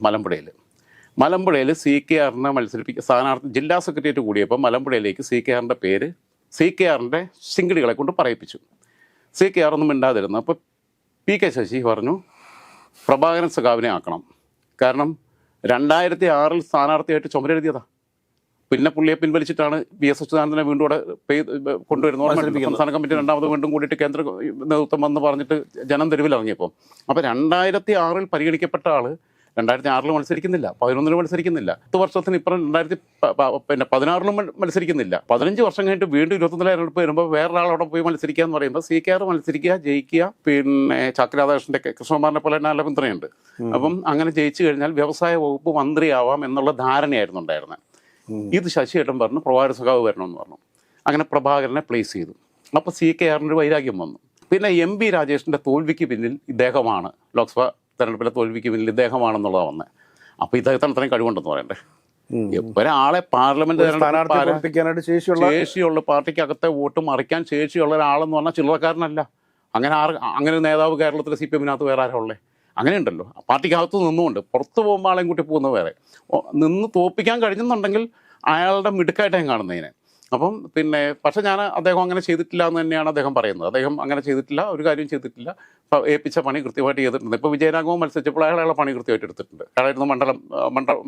മലമ്പുഴയിൽ CKR മത്സരിപ്പിക്കുക സ്ഥാനാർത്ഥി ജില്ലാ സെക്രട്ടേറിയറ്റ് കൂടിയപ്പോൾ മലമ്പുഴയിലേക്ക് CKR പേര് CKR സിംഗിളികളെ കൊണ്ട് പറയിപ്പിച്ചു. CKR ഒന്നും മിണ്ടാതിരുന്നു. അപ്പോൾ PK ശശി പറഞ്ഞു പ്രഭാകരൻ സഖാവിനെ ആക്കണം. കാരണം 2006 സ്ഥാനാർത്ഥിയായിട്ട് ചുമരെഴുതിയതാ. പിന്നെ പുള്ളിയെ പിൻവലിച്ചിട്ടാണ് VS അച്യുതാനന്ദനെ വീണ്ടും ഇവിടെ കൊണ്ടുവരുന്നത്. സംസ്ഥാന കമ്മിറ്റി രണ്ടാമത് വീണ്ടും കൂടിയിട്ട് കേന്ദ്ര നേതൃത്വം വന്ന് പറഞ്ഞിട്ട് ജനം തെരുവിലിറങ്ങിയപ്പോൾ. അപ്പോൾ 2006 പരിഗണിക്കപ്പെട്ട ആള് 2006 മത്സരിക്കുന്നില്ല, 2011 മത്സരിക്കുന്നില്ല, 10 വർഷത്തിന് ഇപ്പുറം 2016 മത്സരിക്കുന്നില്ല. 15 വർഷം കഴിഞ്ഞിട്ട് വീണ്ടും 21 തെരഞ്ഞെടുപ്പ് വരുമ്പോൾ വേറൊരാളവിടെ പോയി മത്സരിക്കുക എന്ന് പറയുമ്പോൾ CKR മത്സരിക്കുക, ജയിക്കുക, പിന്നെ ചാക്കി രാധാകൃഷ്ണന്റെ കൃഷ്ണകുമാറിനെ പോലെ നല്ല പിന്തുണയുണ്ട്. അപ്പം അങ്ങനെ ജയിച്ചു കഴിഞ്ഞാൽ വ്യവസായ വകുപ്പ് മന്ത്രിയാവാം എന്നുള്ള ധാരണയായിരുന്നു ഉണ്ടായിരുന്നത്. ഇത് ശശിയേട്ടൻ പറഞ്ഞു പ്രഭാകരൻ സഖാവ് വരണമെന്ന് പറഞ്ഞു. അങ്ങനെ പ്രഭാകരനെ പ്ലേസ് ചെയ്തു. അപ്പോൾ CKR വൈരാഗ്യം വന്നു. പിന്നെ MP രാജേഷിന്റെ തോൽവിക്ക് പിന്നിൽ ഇദ്ദേഹമാണ്, ലോക്സഭ തെരഞ്ഞെടുപ്പിലെ തോൽവിക്ക് പിന്നിൽ ഇദ്ദേഹമാണെന്നുള്ളതാണ് വന്നത്. അപ്പോൾ ഇദ്ദേഹത്തിന് അത്രയും കഴിവുണ്ടെന്ന് പറയണ്ടേ. ഒരാളെ പാർലമെന്റ് തെരഞ്ഞെടുപ്പിക്കാനായിട്ട് ശേഷിയുള്ള പാർട്ടിക്കകത്തെ വോട്ട് മറിക്കാൻ ശേഷിയുള്ള ഒരാളെന്ന് പറഞ്ഞാൽ ചില്ലറക്കാരനല്ല. അങ്ങനെ ഒരു നേതാവ് കേരളത്തിലെ CPM-നകത്ത് വേറെ ആരാ ഉള്ളത്? അങ്ങനെയുണ്ടല്ലോ. പാർട്ടിക്കകത്ത് നിന്നുകൊണ്ട് പുറത്ത് പോകുമ്പോൾ ആളെയും കൂട്ടി പോകുന്നത് വേറെ. നിന്ന് തോൽപ്പിക്കാൻ കഴിഞ്ഞെന്നുണ്ടെങ്കിൽ അയാളുടെ മിടുക്കായിട്ട് ഞാൻ കാണുന്നതിനെ. അപ്പം പിന്നെ പക്ഷെ അദ്ദേഹം അങ്ങനെ ചെയ്തിട്ടില്ല എന്ന് തന്നെയാണ് അദ്ദേഹം പറയുന്നത്. അദ്ദേഹം അങ്ങനെ ചെയ്തിട്ടില്ല, ഒരു കാര്യം ചെയ്തിട്ടില്ല, ഏൽപ്പിച്ച പണി കൃത്യമായിട്ട് ചെയ്തിട്ടുണ്ട്. ഇപ്പോൾ വിജയരാഘവൻ മത്സരിച്ചപ്പോൾ അയാളെ പണി കൃത്യമായിട്ട് എടുത്തിട്ടുണ്ട്. അയാളായിരുന്നു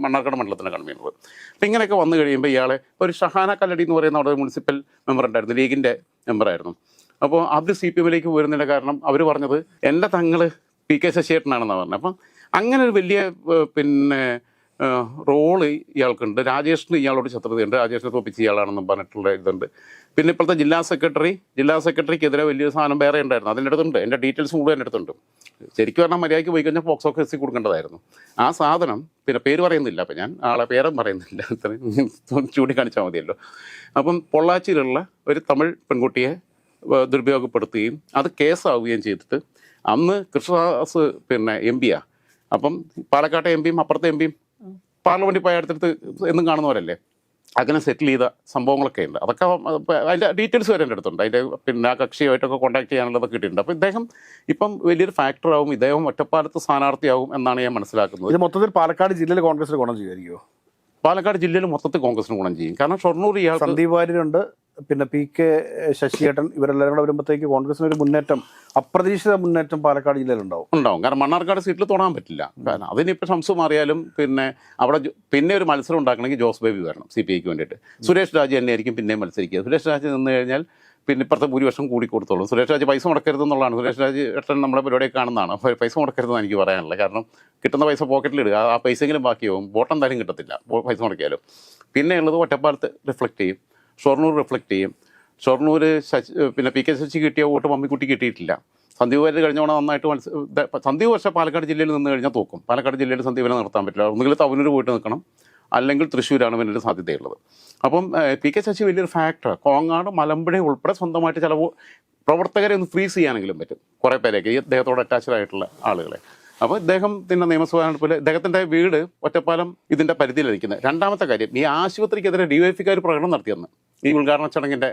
മണ്ണാർക്കാട് മണ്ഡലത്തിൻ്റെ കൺവീനർ. അപ്പം ഇങ്ങനെയൊക്കെ വന്നു കഴിയുമ്പോൾ ഇയാളെ ഒരു ഷഹാന കല്ലടി എന്ന് പറയുന്ന അവിടെ മുനിസിപ്പൽ മെമ്പർ ഉണ്ടായിരുന്നു, ലീഗിൻ്റെ മെമ്പറായിരുന്നു. അപ്പോൾ അത് CPM-ലേക്ക് വരുന്നതിൻ്റെ കാരണം അവർ പറഞ്ഞത് എൻ്റെ തങ്ങൾ PK ശശിയേട്ടനാണെന്നാണ് പറഞ്ഞത്. അപ്പം അങ്ങനെ ഒരു വലിയ പിന്നെ റോള് ഇയാൾക്കുണ്ട്. രാജേഷിന് ഇയാളോട് ശത്രുതയുണ്ട്, രാജേഷിനെ തോപ്പിച്ച് ഇയാളാണെന്നും പറഞ്ഞിട്ടുള്ള ഇതുണ്ട്. പിന്നെ ഇപ്പോഴത്തെ ജില്ലാ സെക്രട്ടറിക്കെതിരെ വലിയൊരു സാധനം വേറെ ഉണ്ടായിരുന്നു, അതിൻ്റെ അടുത്തുണ്ട്. എൻ്റെ ഡീറ്റെയിൽസ് മുഴുവൻ എൻ്റെ അടുത്തുണ്ട്. ശരിക്കും പറഞ്ഞാൽ മര്യാദയ്ക്ക് പോയി കഴിഞ്ഞാൽ പോക്സോ കേസിൽ കൊടുക്കേണ്ടതായിരുന്നു. ആ സാധനം പിന്നെ പേര് പറയുന്നില്ല, അപ്പം ഞാൻ ആളെ പേരും പറയുന്നില്ല, ഇത്രയും ചൂണ്ടിക്കാണിച്ചാൽ മതിയല്ലോ. അപ്പം പൊള്ളാച്ചിയിലുള്ള ഒരു തമിഴ് പെൺകുട്ടിയെ ദുരുപയോഗപ്പെടുത്തുകയും അത് കേസാവുകയും ചെയ്തിട്ട് അന്ന് കൃഷ്ണദാസ് പിന്നെ MP-യാണ്. അപ്പം പാലക്കാട്ടെ MP-യും അപ്പുറത്തെ MP-യും പാർലമെൻറ്റിൽ പോയ അടുത്തടുത്ത് എന്നും കാണുന്നവരല്ലേ. അങ്ങനെ സെറ്റിൽ ചെയ്ത സംഭവങ്ങളൊക്കെ ഉണ്ട്. അതൊക്കെ അതിൻ്റെ ഡീറ്റെയിൽസ് വരെ എൻ്റെ അടുത്തുണ്ട്. അതിൻ്റെ പിന്നെ ആ കക്ഷിയുമായിട്ടൊക്കെ കോൺടാക്ട് ചെയ്യാനുള്ളതൊക്കെ കിട്ടിയിട്ടുണ്ട്. അപ്പോൾ ഇദ്ദേഹം ഇപ്പം വലിയൊരു ഫാക്ടറാവും, ഇദ്ദേഹം ഒറ്റപ്പാലത്ത് സ്ഥാനാർത്ഥിയാവും എന്നാണ് ഞാൻ മനസ്സിലാക്കുന്നത്. ഇത് മൊത്തത്തിൽ പാലക്കാട് ജില്ലയിൽ കോൺഗ്രസിന് ഗുണം ചെയ്യുമായിരിക്കുമോ? പാലക്കാട് ജില്ലയിൽ മൊത്തത്തിൽ കോൺഗ്രസിന് ഗുണം ചെയ്യും. കാരണം ഷൊർണൂർ ഇയാൾ സന്ദീപ് വാര്യരുണ്ട്, പിന്നെ PK ശശിയേട്ടൻ, ഇവരെല്ലാവരും കൂടെ വരുമ്പോഴത്തേക്ക് കോൺഗ്രസിന് ഒരു മുന്നേറ്റം, അപ്രതീക്ഷിത മുന്നേറ്റം പാലക്കാട് ജില്ലയിലുണ്ടാവും. കാരണം മണ്ണാർക്കാട് സീറ്റിൽ തൊടാൻ പറ്റില്ല. കാരണം അതിനിപ്പോൾ ഷംസു മാറിയാലും പിന്നെ അവിടെ പിന്നെ ഒരു മത്സരം ഉണ്ടാക്കണമെങ്കിൽ ജോസ് ബേബി വരണം CPIക്ക് വേണ്ടിയിട്ട്. സുരേഷ് രാജ് തന്നെയായിരിക്കും പിന്നെയും മത്സരിക്കുക. സുരേഷ് രാജ് നിന്ന് കഴിഞ്ഞാൽ പിന്നെ ഇപ്പുറത്തെ ഭൂരിപക്ഷം കൂടി കൊടുത്തോളും. സുരേഷ് രാജ് പൈസ മുടക്കരുതെന്നുള്ളതാണ്. സുരേഷ് രാജ് ഏട്ടൻ നമ്മുടെ പരിപാടിയൊക്കെ കാണുന്നതാണ്. അപ്പോൾ പൈസ മുടക്കരുതെന്ന് എനിക്ക് പറയാനുള്ളത്. കാരണം കിട്ടുന്ന പൈസ പോക്കറ്റിലിടുക, ആ പൈസയെങ്കിലും ബാക്കിയാവും. വോട്ട് എന്തായാലും കിട്ടത്തില്ല പൈസ മുടക്കിയാലും. പിന്നെ ഉള്ളത് ഒറ്റപ്പാലത്ത് റിഫ്ലക്റ്റ് ചെയ്യും, ഷൊർണൂർ റിഫ്ലക്റ്റ് ചെയ്യും. ഷൊർണൂർ പിന്നെ PK ശശി കിട്ടിയ വോട്ട് മമ്മിക്കുട്ടി കിട്ടിയിട്ടില്ല. സന്ദീപ് വാര്യർ കഴിഞ്ഞോണം നന്നായിട്ട് സന്ദീപ് പക്ഷേ പാലക്കാട് ജില്ലയിൽ നിന്ന് കഴിഞ്ഞാൽ തോക്കും. പാലക്കാട് ജില്ലയിൽ സന്ദീപിനെ നിർത്താൻ പറ്റില്ല. ഒന്നുകിൽ തവനൂർ പോയിട്ട് നിൽക്കണം, അല്ലെങ്കിൽ തൃശ്ശൂരാണ് വലിയൊരു സാധ്യതയുള്ളത്. അപ്പം PK ശശി വലിയൊരു ഫാക്ടർ. കോങ്ങാട് മലമ്പുഴ ഉൾപ്പെടെ സ്വന്തമായിട്ട് ചില പ്രവർത്തകരെ ഒന്ന് ഫ്രീസ് ചെയ്യാനെങ്കിലും പറ്റും, കുറേ പേരൊക്കെ ഈ അദ്ദേഹത്തോട് അറ്റാച്ച്ഡ് ആയിട്ടുള്ള ആളുകളെ. അപ്പോൾ ഇദ്ദേഹം പിന്നെ നിയമസഭാ തെരഞ്ഞെടുപ്പിൽ ഇദ്ദേഹത്തിൻ്റെ വീട് ഒറ്റപ്പാലം ഇതിൻ്റെ പരിധിയിലിരിക്കുന്നത്. രണ്ടാമത്തെ കാര്യം, ഈ ആശുപത്രിക്കെതിരെ DYFIക്കാർ പ്രകടനം നടത്തിയെന്ന് ഈ ഉദ്ഘാടന ചടങ്ങിൻ്റെ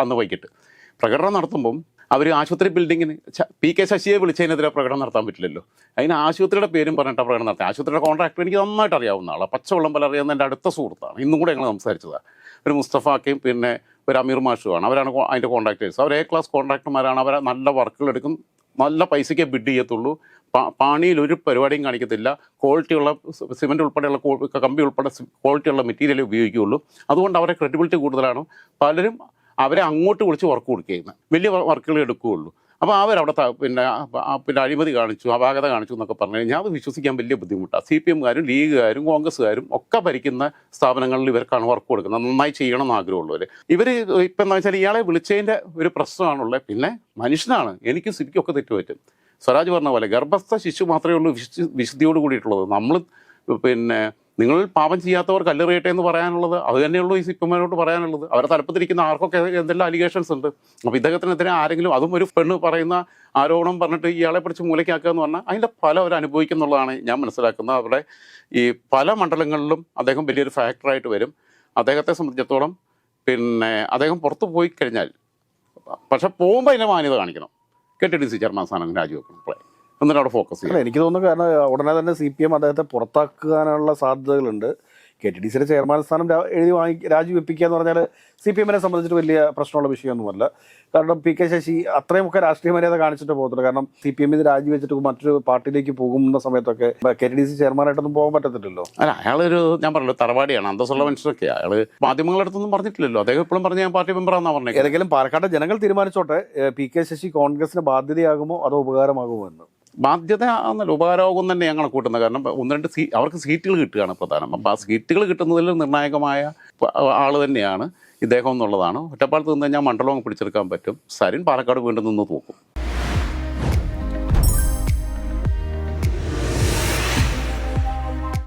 അന്ന് വൈകിട്ട് പ്രകടനം നടത്തുമ്പം അവർ ആശുപത്രി ബിൽഡിങ്ങിന് PK ശശിയെ വിളിച്ചതിനെതിരെ പ്രകടനം നടത്താൻ പറ്റില്ലല്ലോ. അതിന് ആശുപത്രിയുടെ പേരും പറഞ്ഞിട്ട് പ്രകടനം നടത്തി. ആശുപത്രിയുടെ കോൺട്രാക്ടർ എനിക്ക് നന്നായിട്ട് അറിയാവുന്ന ആളാണ്, പച്ചവെള്ളം പോലെ അറിയാവുന്ന എൻ്റെ അടുത്ത സുഹൃത്താണ്. ഇന്നും കൂടെ ഞങ്ങൾ സംസാരിച്ചതാണ്. ഒരു മുസ്തഫാക്കയും പിന്നെ ഒരു അമീർ മാഷുമാണ്. അവരാണ് അതിൻ്റെ കോൺട്രാക്ടേഴ്സ്. അവർ A ക്ലാസ് കോൺട്രാക്ടർമാരാണ്. അവരെ നല്ല വർക്കുകൾ എടുക്കും, നല്ല പൈസയ്ക്ക് ബിഡ് ചെയ്യത്തുള്ളൂ, പാണിയിൽ ഒരു പരിപാടിയും കാണിക്കത്തില്ല, ക്വാളിറ്റിയുള്ള സിമെൻറ്റ് ഉൾപ്പെടെയുള്ള കമ്പി ഉൾപ്പെടെ ക്വാളിറ്റിയുള്ള മെറ്റീരിയൽ ഉപയോഗിക്കുകയുള്ളൂ. അതുകൊണ്ട് അവരെ ക്രെഡിബിലിറ്റി കൂടുതലാണ്. പലരും അവരെ അങ്ങോട്ട് വിളിച്ച് വർക്ക് കൊടുക്കുകയാണ്, വലിയ വർക്കുകൾ എടുക്കുകയുള്ളൂ. അപ്പോൾ അവരവിടെ പിന്നെ അഴിമതി കാണിച്ചു, അപാകത കാണിച്ചു എന്നൊക്കെ പറഞ്ഞു കഴിഞ്ഞാൽ അത് വിശ്വസിക്കാൻ വലിയ ബുദ്ധിമുട്ടാണ്. CPM-കാരും ലീഗുകാരും കോൺഗ്രസ്സുകാരും ഒക്കെ ഭരിക്കുന്ന സ്ഥാപനങ്ങളിൽ ഇവർക്കാണ് വർക്ക് കൊടുക്കുന്നത്, നന്നായി ചെയ്യണം എന്ന് ആഗ്രഹമുള്ളവർ. ഇവർ ഇപ്പം എന്താ വെച്ചാൽ ഇയാളെ വിളിച്ചതിൻ്റെ ഒരു പ്രശ്നമാണുള്ളത്. പിന്നെ മനുഷ്യനാണ്, എനിക്കും സിപിക്കും ഒക്കെ തെറ്റുപറ്റും. സ്വരാജ് പറഞ്ഞ പോലെ ഗർഭസ്ഥ ശിശു മാത്രമേ ഉള്ളൂ വിശുദ്ധിയോട് കൂടിയിട്ടുള്ളത്. നമ്മൾ പിന്നെ നിങ്ങൾ പാപം ചെയ്യാത്തവർ കല്ലെറിയട്ടെ എന്ന് പറയാനുള്ളത് അത് തന്നെയുള്ളൂ ഈ CPM-നോട്ട് പറയാനുള്ളത്. അവരെ തലപ്പത്തിരിക്കുന്ന ആർക്കൊക്കെ എന്തെല്ലാം അലിഗേഷൻസ് ഉണ്ട്. അപ്പോൾ ഇദ്ദേഹത്തിനെതിരെ ആരെങ്കിലും, അതും ഒരു പെണ്ണ് പറയുന്ന ആരോപണം പറഞ്ഞിട്ട് ഇയാളെ പിടിച്ച് മൂലയ്ക്കാക്കുക എന്ന് പറഞ്ഞാൽ അതിൻ്റെ ഫലം അവർ അനുഭവിക്കുന്നുള്ളതാണ് ഞാൻ മനസ്സിലാക്കുന്നത്. അവിടെ ഈ പല മണ്ഡലങ്ങളിലും അദ്ദേഹം വലിയൊരു ഫാക്ടറായിട്ട് വരും. അദ്ദേഹത്തെ സംബന്ധിച്ചിടത്തോളം പിന്നെ അദ്ദേഹം പുറത്ത് പോയി കഴിഞ്ഞാൽ പക്ഷെ പോകുമ്പോൾ അതിൻ്റെ മാന്യത കാണിക്കണം. KTDC ചെയർമാൻ സ്ഥാനം രാജിവെക്കണം. എന്നിട്ട് അവിടെ ഫോക്കസ് ചെയ്യാം. അല്ല, എനിക്ക് തോന്നുന്നു കാരണം ഉടനെ തന്നെ CPM അദ്ദേഹത്തെ പുറത്താക്കാനുള്ള സാധ്യതകളുണ്ട്. KTDCയുടെ ചെയർമാൻ സ്ഥാനം രാജിവെപ്പിക്കുക എന്ന് പറഞ്ഞാൽ CPM സംബന്ധിച്ചിട്ട് വലിയ പ്രശ്നമുള്ള വിഷയമൊന്നുമല്ല. കാരണം PK ശശി അത്രയുമൊക്കെ രാഷ്ട്രീയ മര്യാദ കാണിച്ചിട്ട് പോകത്തുള്ളൂ. കാരണം CPM രാജിവെച്ചിട്ട് മറ്റൊരു പാർട്ടിയിലേക്ക് പോകുന്ന സമയത്തൊക്കെ KTDC ചെയർമാനായിട്ടൊന്നും പോകാൻ പറ്റത്തില്ലല്ലോ. അല്ല, അയാളൊരു ഞാൻ പറഞ്ഞല്ലോ തറവാടിയാണ്, അന്തസ്സുള്ള മനുഷ്യരൊക്കെ. അയാൾ മാധ്യമങ്ങളുടെ അടുത്തൊന്നും പറഞ്ഞിട്ടില്ലല്ലോ. അദ്ദേഹം എപ്പോഴും പറഞ്ഞ ഞാൻ പാർട്ടി മെമ്പറാണെന്നാണ് പറഞ്ഞത്. ഏതെങ്കിലും പാലക്കാട് ജനങ്ങൾ തീരുമാനിച്ചോട്ടെ, PK ശശി കോൺഗ്രസിന് ബാധ്യതയാകുമോ അതോ ഉപകാരമാകുമോ എന്ന്. ബാധ്യത എന്നല്ല, ഉപകാരമാകും തന്നെ ഞങ്ങളെ കൂട്ടുന്നത്. കാരണം 1-2 അവർക്ക് സീറ്റുകൾ കിട്ടുകയാണ് പ്രധാനം. അപ്പോൾ ആ സീറ്റുകൾ കിട്ടുന്നതിൽ നിർണായകമായ ആൾ തന്നെയാണ് ഇദ്ദേഹം എന്നുള്ളതാണ്. ഒറ്റപ്പാലത്ത് നിന്ന് കഴിഞ്ഞാൽ മണ്ഡലം പിടിച്ചെടുക്കാൻ പറ്റും. സരിൻ പാലക്കാട് വീണ്ടും നിന്ന് തൂക്കും.